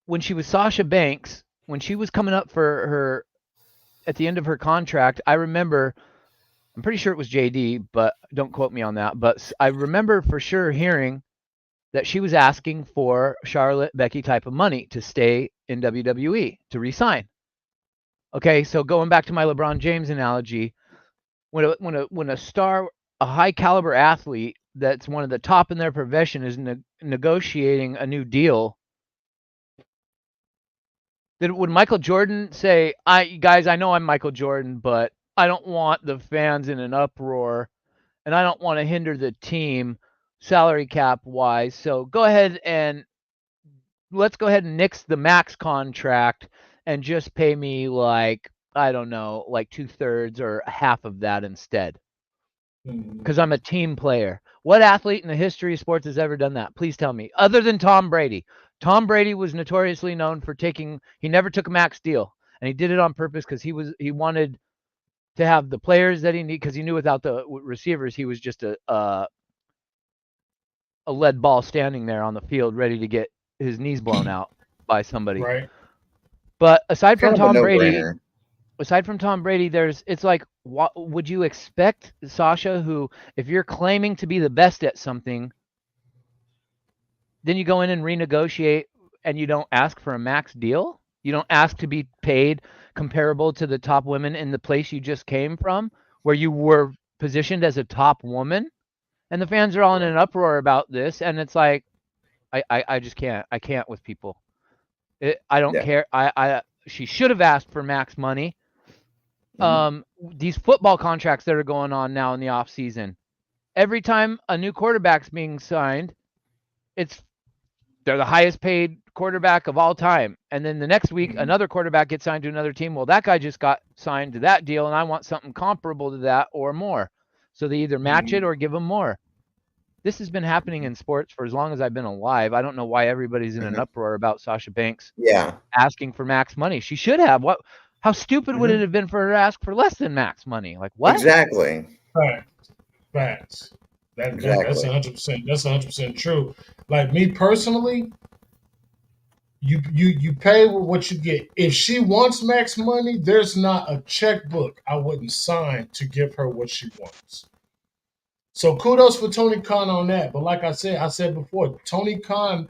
when she was Sasha Banks, when she was coming up for her at the end of her contract, I remember, I'm pretty sure it was JD, but don't quote me on that, but I remember for sure hearing that she was asking for Charlotte Becky type of money to stay in WWE, to re-sign. Okay, so going back to my LeBron James analogy, when a star, a high caliber athlete that's one of the top in their profession is negotiating a new deal, then would Michael Jordan say, guys, I know I'm Michael Jordan, but I don't want the fans in an uproar and I don't want to hinder the team salary cap wise. So let's go ahead and nix the max contract and just pay me like, I don't know, like 2/3 or half of that instead. Because I'm a team player. What athlete in the history of sports has ever done that? Please tell me. Other than Tom Brady. Tom Brady was notoriously known for he never took a max deal. And he did it on purpose because he wanted to have the players that he needed, because he knew without the receivers, he was just a lead ball standing there on the field ready to get his knees blown out by somebody. Right. But aside from Tom Brady, no-brainer. it's like, what would you expect Sasha, who, if you're claiming to be the best at something, then you go in and renegotiate and you don't ask for a max deal? You don't ask to be paid comparable to the top women in the place you just came from, where you were positioned as a top woman? And the fans are all in an uproar about this, and it's like, I just can't. I can't with people. I don't care. She should have asked for max money. These football contracts that are going on now in the off season, every time a new quarterback's being signed, they're the highest paid quarterback of all time. And then the next week, another quarterback gets signed to another team. Well, that guy just got signed to that deal, and I want something comparable to that or more. So they either match it or give them more. This has been happening in sports for as long as I've been alive. I don't know why everybody's in an uproar about Sasha Banks asking for max money. She should have. How stupid would it have been for her to ask for less than max money? Like, what? Exactly. Facts. That's 100%. That's 100% true. Like me personally, you pay what you get. If she wants max money, there's not a checkbook I wouldn't sign to give her what she wants. So kudos for Tony Khan on that. But like I said before, Tony Khan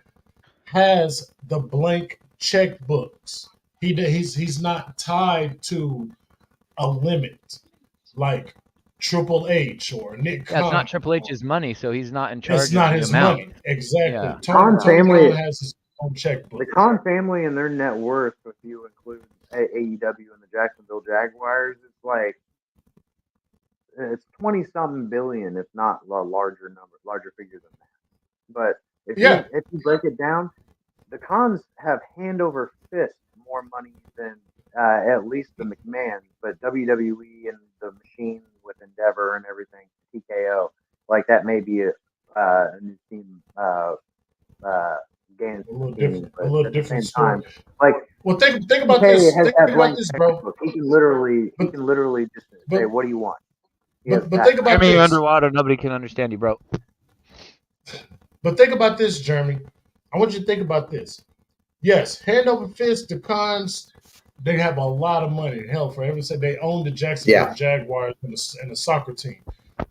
has the blank checkbooks. He's not tied to a limit like Triple H or Nick Khan. It's not Triple H's money, so he's not in charge. It's not of his amount. money. Exactly. Yeah. Tony Khan has his own checkbook. The Khan family and their net worth, if you include AEW and the Jacksonville Jaguars, it's like it's 20-something billion, if not a larger figure than that. But if you break it down, the Khans have hand over fist more money than at least the McMahons, but WWE and the Machine with Endeavor and everything, TKO, like that may be a new team game. A little different story. Like, well, think about this. Think about this, bro. He can literally just say, "What do you want?" But think about this. Underwater, nobody can understand you, bro. But think about this, Jeremy. I want you to think about this. Yes, hand over fist, the Khans, they have a lot of money. Hell, for heaven's sake, they own the Jacksonville Jaguars and the soccer team.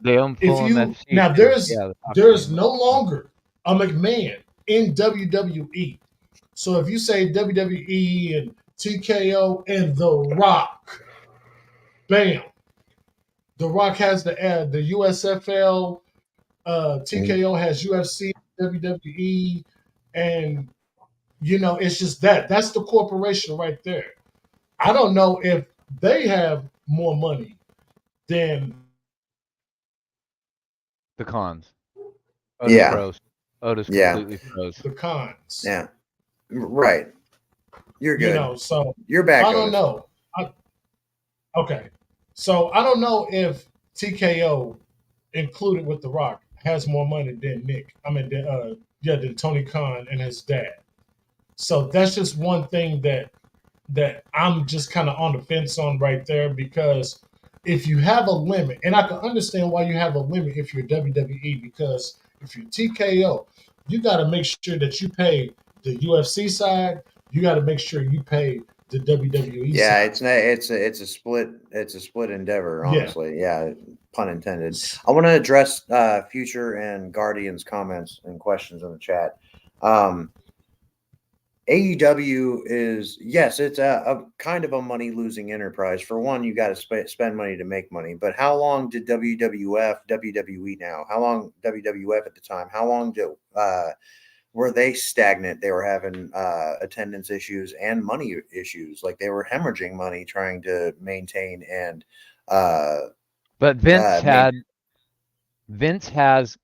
They own Fulham FC. Now, there's no longer a McMahon in WWE. So if you say WWE and TKO and The Rock, bam. The Rock has the USFL, TKO has UFC, WWE, and it's just that's the corporation right there. I don't know if they have more money than the Khans. Otis froze. Otis completely froze. The Khans. Yeah. Right. You're good. So you're back. I don't know. Okay, so I don't know if TKO included with The Rock has more money than Nick. I mean, than Tony Khan and his dad. So that's just one thing that I'm just kind of on the fence on right there, because if you have a limit, and I can understand why you have a limit if you're WWE, because if you're TKO, you got to make sure that you pay the UFC side. You got to make sure you pay the WWE Yeah, side. it's a split endeavor, honestly. Yeah, pun intended. I want to address Future and Guardian's comments and questions in the chat. AEW is, yes, it's a kind of a money losing enterprise. For one, you got to spend money to make money. But how long did WWE now? How long WWF at the time? How long were they stagnant? They were having attendance issues and money issues. Like they were hemorrhaging money trying to maintain and. But Vince has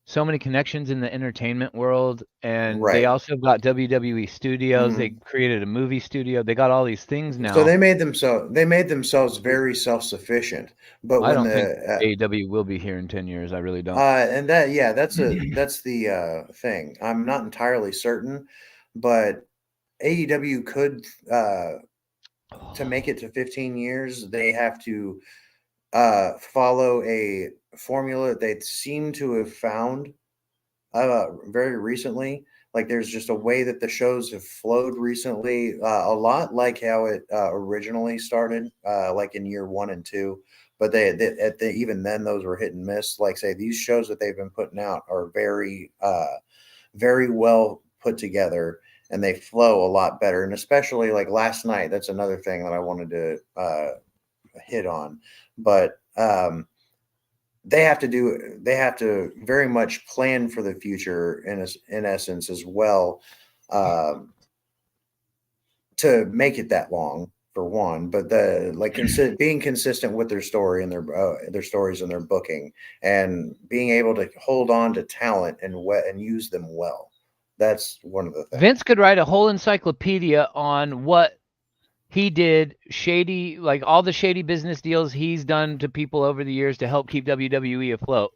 so many connections in the entertainment world, and they also got WWE Studios. They created a movie studio. They got all these things now. So they made themselves very self-sufficient. But I don't think AEW will be here in 10 years. I really don't. And that's the thing. I'm not entirely certain, but AEW could to make it to 15 years, they have to follow a formula they seem to have found very recently. Like there's just a way that the shows have flowed recently, a lot like how it originally started, like in year 1 and 2. But even then, those were hit and miss. Like say, these shows that they've been putting out are very, very well put together, and they flow a lot better. And especially like last night, that's another thing that I wanted to hit on. But they have to very much plan for the future in essence as well, to make it that long, for one. But being consistent with their story and their stories and their booking, and being able to hold on to talent and use them well. That's one of the things. Vince could write a whole encyclopedia on what he did, shady, like all the shady business deals he's done to people over the years to help keep WWE afloat.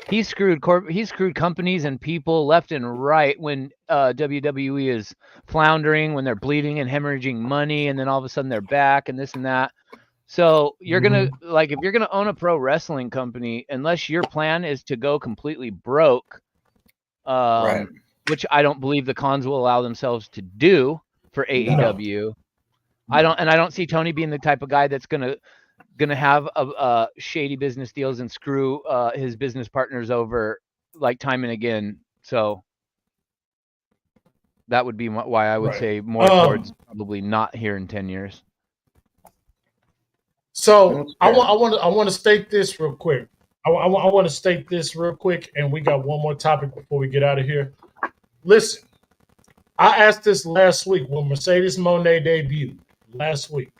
He screwed companies and people left and right when WWE is floundering, when they're bleeding and hemorrhaging money, and then all of a sudden they're back and this and that. So you're gonna if you're gonna own a pro wrestling company, unless your plan is to go completely broke, right. Which I don't believe the cons will allow themselves to do for AEW. I don't see Tony being the type of guy that's gonna have a shady business deals and screw his business partners over like time and again. So that would be why I would say more towards probably not here in 10 years. So I want to state this real quick. I want to state this real quick, and we got one more topic before we get out of here. Listen, I asked this last week when Mercedes Moné debuted last week.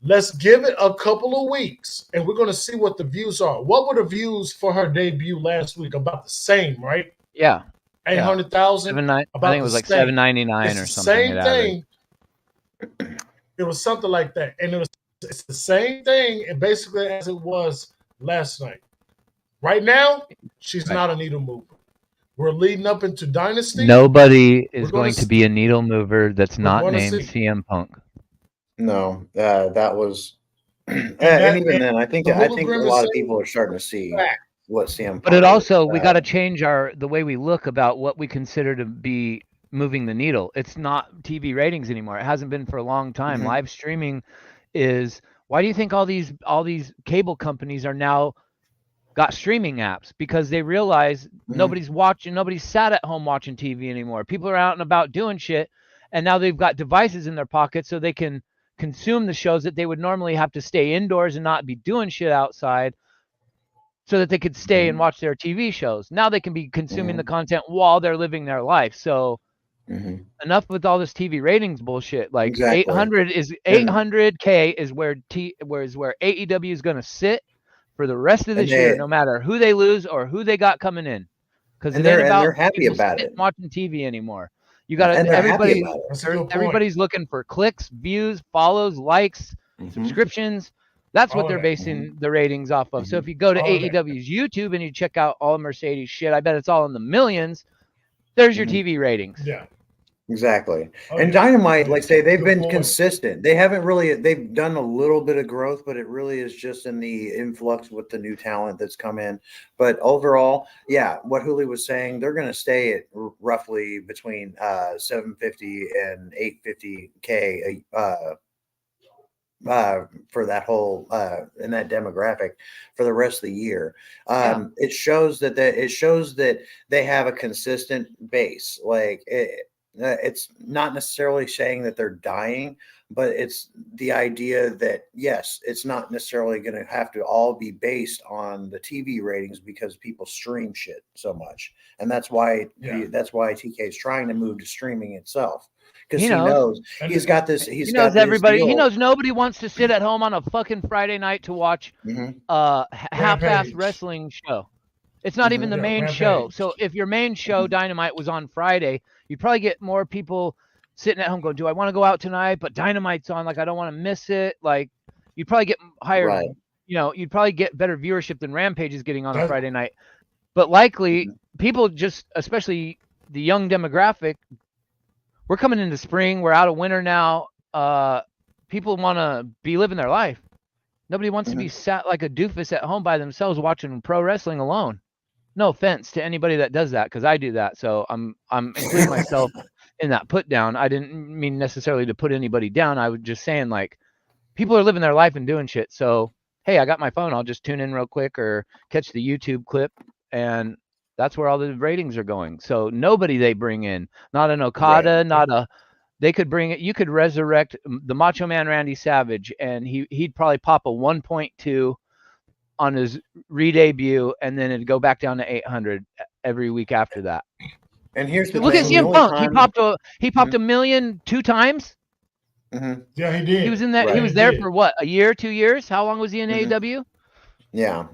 Let's give it a couple of weeks, and we're going to see what the views are. What were the views for her debut last week? About the same, right? Yeah. 800,000? I think it was like 799 or something. Same thing. It was something like that. And it's the same thing, and basically as it was last night. Right now, she's not a needle mover. We're leading up into Dynasty. Nobody is going to be a needle mover that's not named CM Punk. No, that was, and even then, I think a lot of people are starting to see what CM Punk. But it also, we got to change the way we look about what we consider to be moving the needle. It's not TV ratings anymore. It hasn't been for a long time. Mm-hmm. Live streaming is. Why do you think all these cable companies are now got streaming apps? Because they realize nobody's sat at home watching TV anymore. People are out and about doing shit, and now they've got devices in their pockets so they can consume the shows that they would normally have to stay indoors and not be doing shit outside, so that they could stay and watch their TV shows. Now they can be consuming the content while they're living their life. So enough with all this TV ratings bullshit. Like 800K is where AEW is going to sit for the rest of this year, no matter who they lose or who they got coming in, because it ain't about they're happy about it watching TV anymore. You got and they're happy about it. That's a good point. Everybody's looking for clicks, views, follows, likes, subscriptions. That's what they're basing the ratings off of. So if you go to AEW's YouTube and you check out all Mercedes shit, I bet it's all in the millions. There's your TV ratings. Yeah. Exactly. And Dynamite, like say, they've been consistent. They haven't really, they've done a little bit of growth, but it really is just in the influx with the new talent that's come in. But overall, yeah, what Huli was saying, they're going to stay at roughly between 750 and 850K for that whole in that demographic for the rest of the year. It shows that they have a consistent base. Like it's not necessarily saying that they're dying, but it's the idea that yes, it's not necessarily going to have to all be based on the TV ratings because people stream shit so much, and that's why TK is trying to move to streaming itself. Because he knows he's got this. He knows everybody. He knows nobody wants to sit at home on a fucking Friday night to watch half-assed wrestling show. It's not even the main show. So if your main show Dynamite was on Friday, you'd probably get more people sitting at home going, "Do I want to go out tonight?" But Dynamite's on. Like I don't want to miss it. Like you'd probably get higher. You'd probably get better viewership than Rampage is getting on a Friday night. But likely people just, especially the young demographic. We're coming into spring. We're out of winter now. People want to be living their life. Nobody wants to be sat like a doofus at home by themselves watching pro wrestling alone. No offense to anybody that does that, because I do that. So I'm including myself in that put down. I didn't mean necessarily to put anybody down. I was just saying like people are living their life and doing shit. So hey, I got my phone. I'll just tune in real quick or catch the YouTube clip, and that's where all the ratings are going. So nobody they bring in, not an Okada, they could bring it. You could resurrect the Macho Man Randy Savage, and he'd probably pop a 1.2 on his re-debut, and then it'd go back down to 800 every week after that. And here's the look at CM Punk. He popped a million 2 times. Yeah, he did. He was in that. He was there for what, a year, 2 years? How long was he in AEW? Yeah.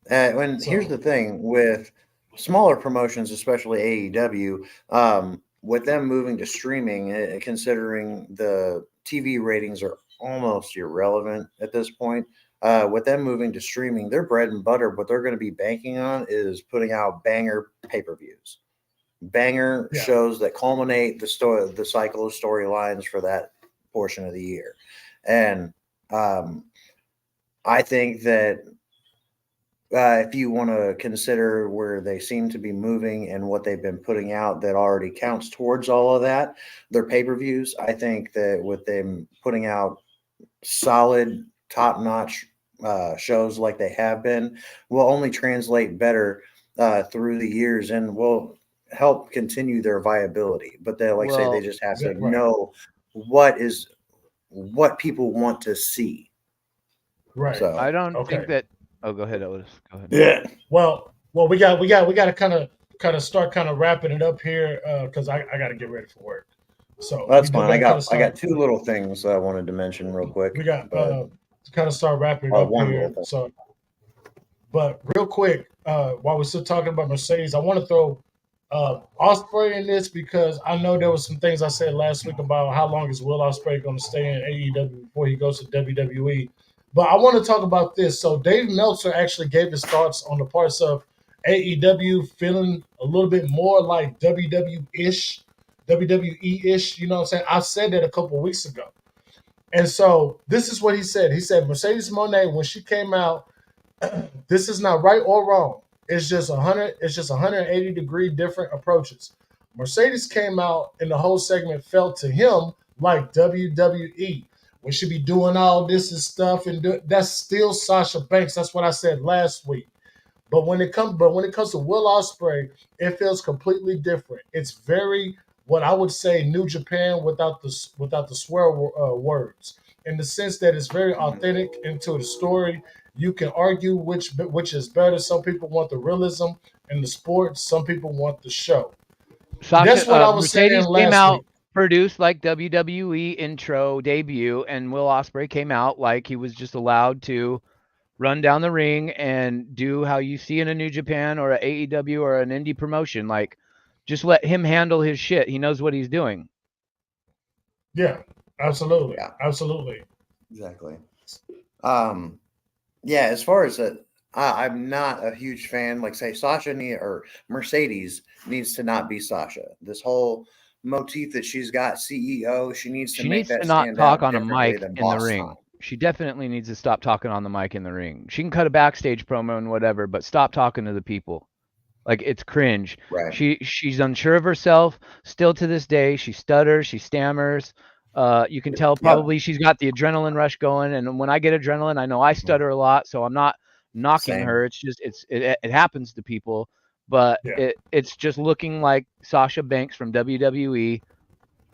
Here's the thing with smaller promotions, especially AEW, with them moving to streaming, considering the TV ratings are almost irrelevant at this point. With them moving to streaming, their bread and butter, what they're going to be banking on is putting out banger pay-per-views, banger shows that culminate the cycle of storylines for that portion of the year. And I think that if you want to consider where they seem to be moving and what they've been putting out that already counts towards all of that, their pay-per-views, I think that with them putting out solid, top-notch shows like they have been will only translate better through the years and will help continue their viability. But they they just have to know what people want to see. Right. So I don't think that. Oh, go ahead, Otis. Go ahead. Yeah. Well, we got to kind of start wrapping it up here because I got to get ready for work. So that's fine. I got 2 little things I wanted to mention real quick. We got to kind of start wrapping it up here. So, but real quick, while we're still talking about Mercedes, I want to throw Ospreay in this because I know there was some things I said last week about how long is Will Ospreay going to stay in AEW before he goes to WWE. But I want to talk about this. So Dave Meltzer actually gave his thoughts on the parts of AEW feeling a little bit more like WWE-ish, you know what I'm saying? I said that a couple of weeks ago. And so this is what he said. He said Mercedes Moné, when she came out, this is not right or wrong. It's just 180-degree different approaches. Mercedes came out and the whole segment felt to him like WWE. We should be doing all this and stuff, and that's still Sasha Banks. That's what I said last week. But when it comes to Will Ospreay, it feels completely different. It's very what I would say New Japan without the swear words, in the sense that it's very authentic into the story. You can argue which is better. Some people want the realism in the sport. Some people want the show. That's what I was Mercedes saying last week. Produced like WWE intro debut, and Will Ospreay came out like he was just allowed to run down the ring and do how you see in a New Japan or a AEW or an indie promotion, like Just let him handle his shit. He knows what he's doing. Yeah, absolutely. Yeah. Absolutely. Exactly. Yeah, as far as I'm not a huge fan. Like, say, or Mercedes needs to not be Sasha. This whole motif that she's got CEO, she needs to make that not stand talk out on a differently mic than in the Boss ring. Time. She definitely needs to stop talking on the mic in the ring. She can cut a backstage promo and whatever, but stop talking to the people. Like, it's cringe. Right. She's unsure of herself still to this day. She stutters, she stammers. You can tell probably she's got the adrenaline rush going, and when I get adrenaline, I know I stutter a lot, so I'm not knocking Same. her. It's just it happens to people, but Yeah. it's just looking like Sasha Banks from WWE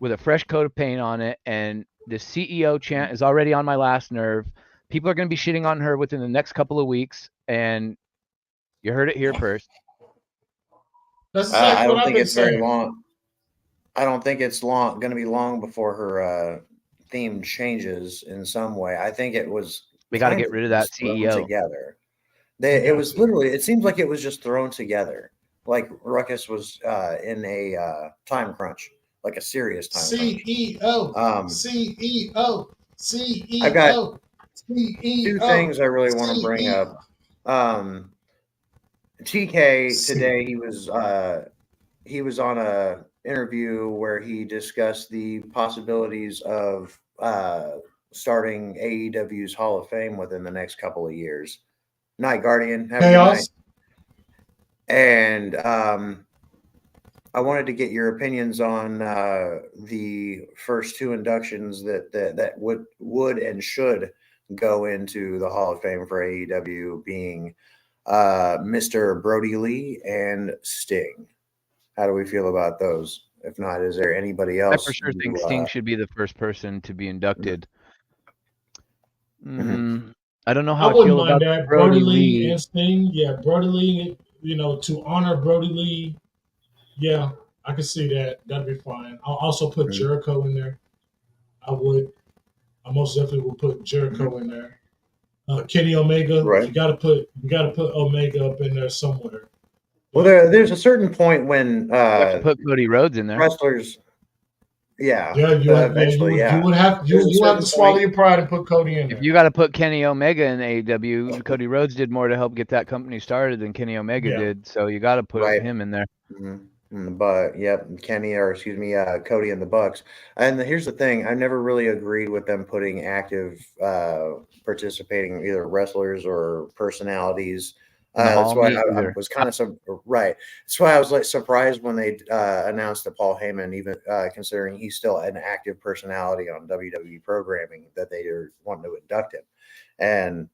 with a fresh coat of paint on it, and the CEO chant is already on my last nerve. People are going to be shitting on her within the next couple of weeks, and you heard it here first. That's exactly I what don't I've think been it's very saying. long. I don't think it's going to be long before her theme changes in some way. I think it was. We got to kind get rid of that thrown CEO. together. We It got was to. literally. It seems like it was just thrown together. Like Ruckus was in a time crunch, like a serious time crunch. CEO. CEO. I've got CEO. two CEO. things I really want to bring CEO. up. TK today he was on a interview where he discussed the possibilities of starting AEW's Hall of Fame within the next couple of years. Night Guardian, have a good night. Chaos. And I wanted to get your opinions on the first two inductions that would and should go into the Hall of Fame for AEW, being Mr. Brody Lee and Sting. How do we feel about those? If not, is there anybody I else? for sure think Sting should be the first person to be inducted. I don't know how I I wouldn't feel mind about that. Brody Brody Lee Lee. and Sting. Yeah, Brody Lee, to honor Brody Lee. Yeah, I can see that. That'd be fine. I'll also put Jericho in there. I would. I most definitely would put Jericho in there. Kenny Omega. Right. You gotta put Omega up in there somewhere. Well, there's a certain point when You have to put Cody Rhodes in there. wrestlers, Yeah, eventually, you would have to swallow your pride and put Cody in there. If you got to put Kenny Omega in AEW, Cody Rhodes did more to help get that company started than Kenny Omega did, so you got to put him in there. But Cody and the Bucks. And here's the thing: I never really agreed with them putting active, participating either wrestlers or personalities. That's why I was kind of right. That's why I was like surprised when they announced that Paul Heyman, even considering he's still an active personality on WWE programming, that they are wanting to induct him. And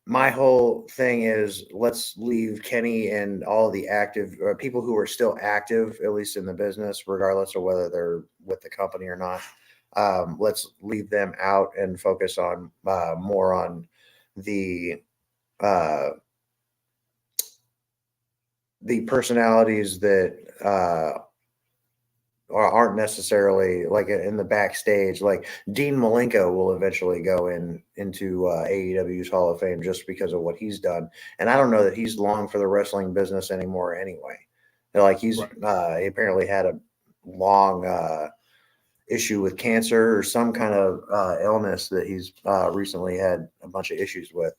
my whole thing is, let's leave Kenny and all the active people who are still active, at least in the business, regardless of whether they're with the company or not. Let's leave them out and focus on more on the personalities that aren't necessarily like in the backstage. Like Dean Malenko will eventually go into AEW's Hall of Fame just because of what he's done. And I don't know that he's long for the wrestling business anymore anyway. Like he apparently had a long issue with cancer or some kind of illness that he's recently had a bunch of issues with.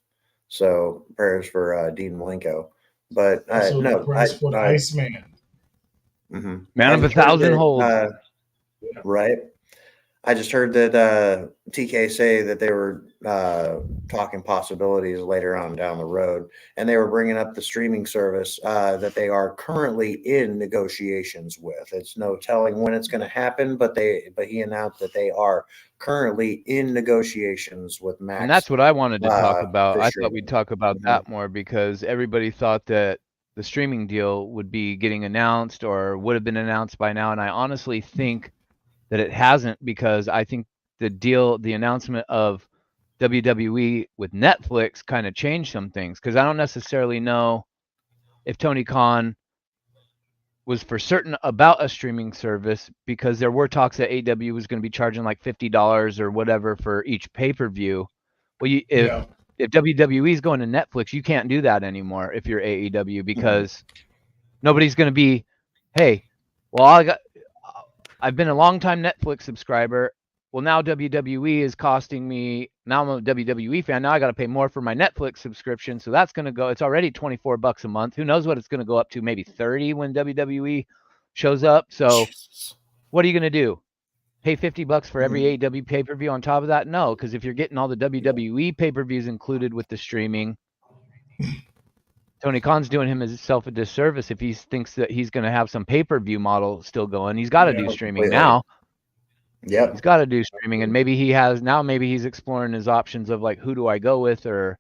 So prayers for Dean Malenko. But prayers for the Iceman. Man of 1,000 holds. Right. I just heard that TK say that they were talking possibilities later on down the road, and they were bringing up the streaming service that they are currently in negotiations with. It's no telling when it's going to happen, but he announced that they are currently in negotiations with Max. And that's what I wanted to talk about. I thought we'd talk about that more because everybody thought that the streaming deal would be getting announced or would have been announced by now, and I honestly think that it hasn't, because I think the announcement of WWE with Netflix kind of changed some things, because I don't necessarily know if Tony Khan was for certain about a streaming service, because there were talks that AEW was going to be charging like $50 or whatever for each pay-per-view. Well, if WWE is going to Netflix, you can't do that anymore if you're AEW, because Nobody's going to be, hey, well, I've been a long-time Netflix subscriber. Well, now WWE is costing me. Now I'm a WWE fan. Now I got to pay more for my Netflix subscription. So that's going to go. It's already $24 a month. Who knows what it's going to go up to? Maybe 30 when WWE shows up. So what are you going to do? Pay $50 for every AEW pay-per-view on top of that? No, because if you're getting all the WWE pay-per-views included with the streaming, Tony Khan's doing himself a disservice if he thinks that he's going to have some pay-per-view model still going. He's got to do streaming now. Yep. He's got to do streaming, and maybe he's exploring his options of like, who do I go with, or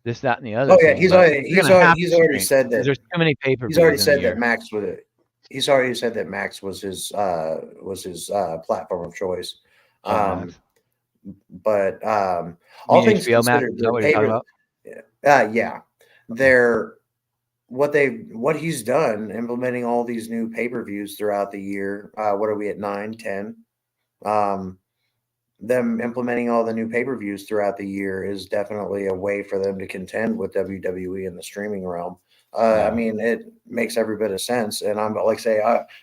this, that, and the other. Oh yeah, thing. he's already said that there's too many pay-per-views. He's already said that Max would. He's already said that Max was his platform of choice. But all things considered, yeah, what he's done implementing all these new pay-per-views throughout the year. What are we at 9, 10? Them implementing all the new pay-per-views throughout the year is definitely a way for them to contend with WWE in the streaming realm. I mean, it makes every bit of sense. And I'm like,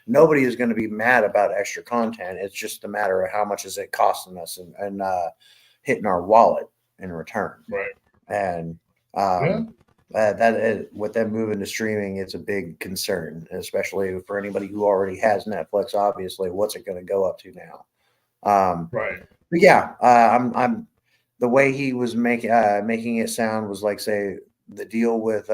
nobody is going to be mad about extra content. It's just a matter of how much is it costing us and hitting our wallet in return. Right. And with them moving to streaming, it's a big concern, especially for anybody who already has Netflix. Obviously, what's it going to go up to now? Right. But yeah, I'm the way he was making it sound was like, say, the deal with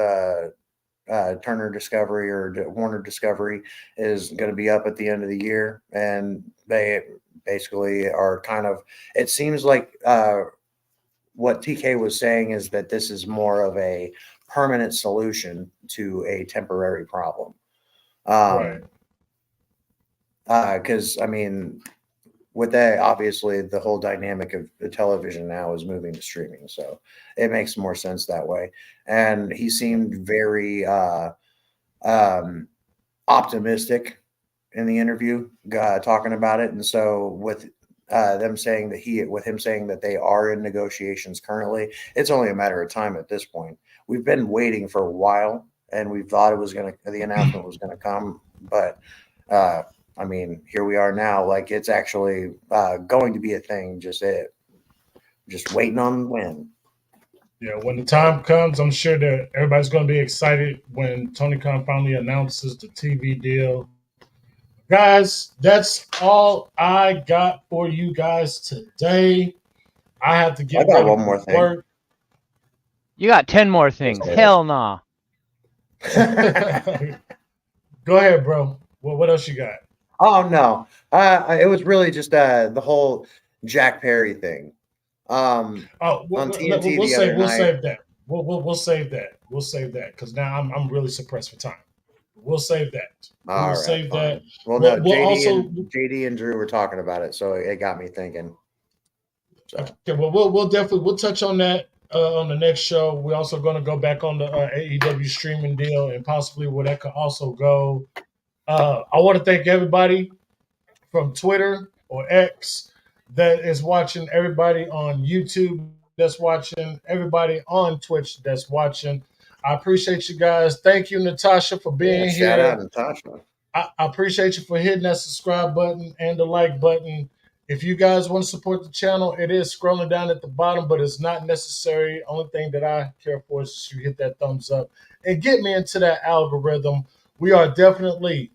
Turner Discovery or Warner Discovery is going to be up at the end of the year, and they basically are kind of. It seems like what TK was saying is that this is more of a permanent solution to a temporary problem. Right. Because I mean, with that, obviously, the whole dynamic of the television now is moving to streaming, so it makes more sense that way. And he seemed very optimistic in the interview, talking about it. And so, with him saying that they are in negotiations currently, it's only a matter of time at this point. We've been waiting for a while, and we thought the announcement was gonna come, but. I mean, here we are now. Like, it's actually going to be a thing. Just waiting on when. Yeah, when the time comes, I'm sure that everybody's going to be excited when Tony Khan finally announces the TV deal. Guys, that's all I got for you guys today. I have to get. I got one more thing. Work. You got 10 more things. Hell nah. Go ahead, bro. What else you got? Oh no, it was really just the whole Jack Perry thing. On TNT we'll save that. We'll save that. We'll save that because now I'm really suppressed for time. We'll save that. We'll save that. Well, no, JD and Drew were talking about it, so it got me thinking. So. Okay, well, we'll touch on that on the next show. We're also going to go back on the AEW streaming deal and possibly where that could also go. I want to thank everybody from Twitter or X that is watching, everybody on YouTube that's watching, everybody on Twitch that's watching. I appreciate you guys. Thank you, Natasha, for being here. Shout out, Natasha. I appreciate you for hitting that subscribe button and the like button. If you guys want to support the channel, it is scrolling down at the bottom, but it's not necessary. Only thing that I care for is just you hit that thumbs up and get me into that algorithm. We are definitely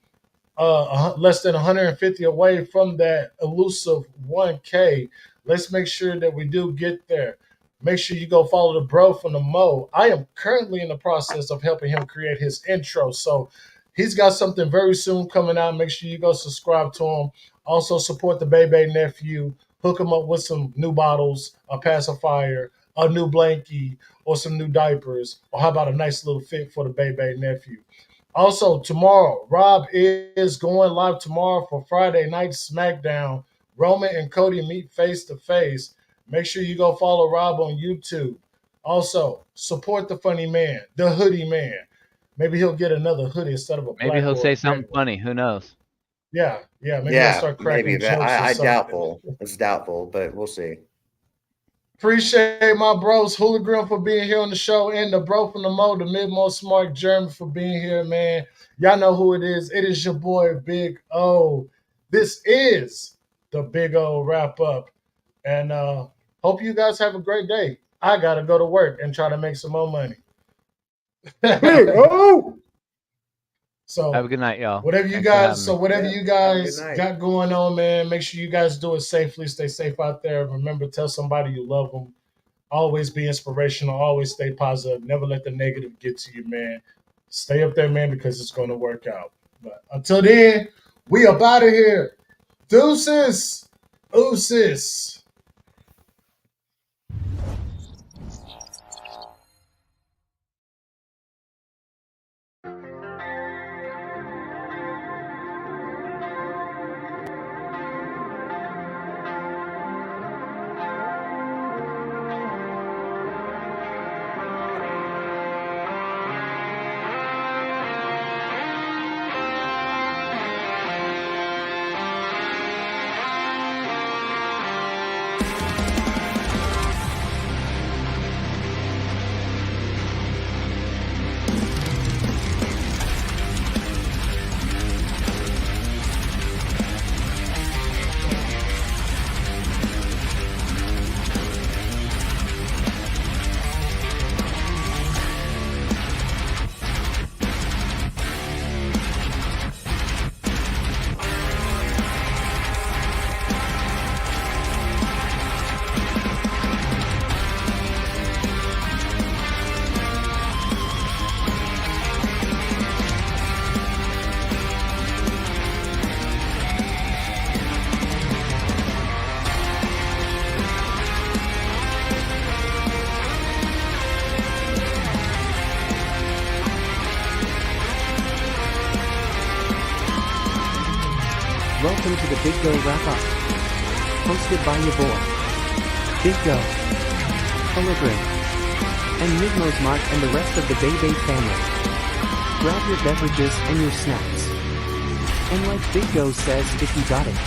less than 150 away from that elusive 1K. Let's make sure that we do get there. Make sure you go follow the bro from the Mo. I am currently in the process of helping him create his intro. So he's got something very soon coming out. Make sure you go subscribe to him. Also support the Bebe nephew. Hook him up with some new bottles, a pacifier, a new blankie, or some new diapers. Or how about a nice little fit for the Bebe nephew? Also, tomorrow, Rob is going live tomorrow for Friday Night SmackDown. Roman and Cody meet face to face. Make sure you go follow Rob on YouTube. Also, support the funny man, the hoodie man. Maybe he'll get another hoodie instead of a black. Maybe he'll say something funny. Who knows? Yeah. Maybe he'll start cracking jokes. I doubtful. It's doubtful, but we'll see. Appreciate my bros, Hooligan for being here on the show, and the bro from the Mo, the mid-most smart Jeremy for being here, man. Y'all know who it is. It is your boy, Big O. This is the Big O wrap-up. And hope you guys have a great day. I got to go to work and try to make some more money. Big O! So have a good night, y'all. Whatever you guys got going on, man, make sure you guys do it safely. Stay safe out there. Remember, tell somebody you love them. Always be inspirational. Always stay positive. Never let the negative get to you, man. Stay up there, man, because it's going to work out. But until then, we up out of here. Deuces. Ooses. Welcome to the BiggOh wrap-up. Hosted by your boy, BiggOh, Hooligan, and Mid-Most Mark and the rest of the Bay family. Grab your beverages and your snacks. And like BiggOh says, if you got it,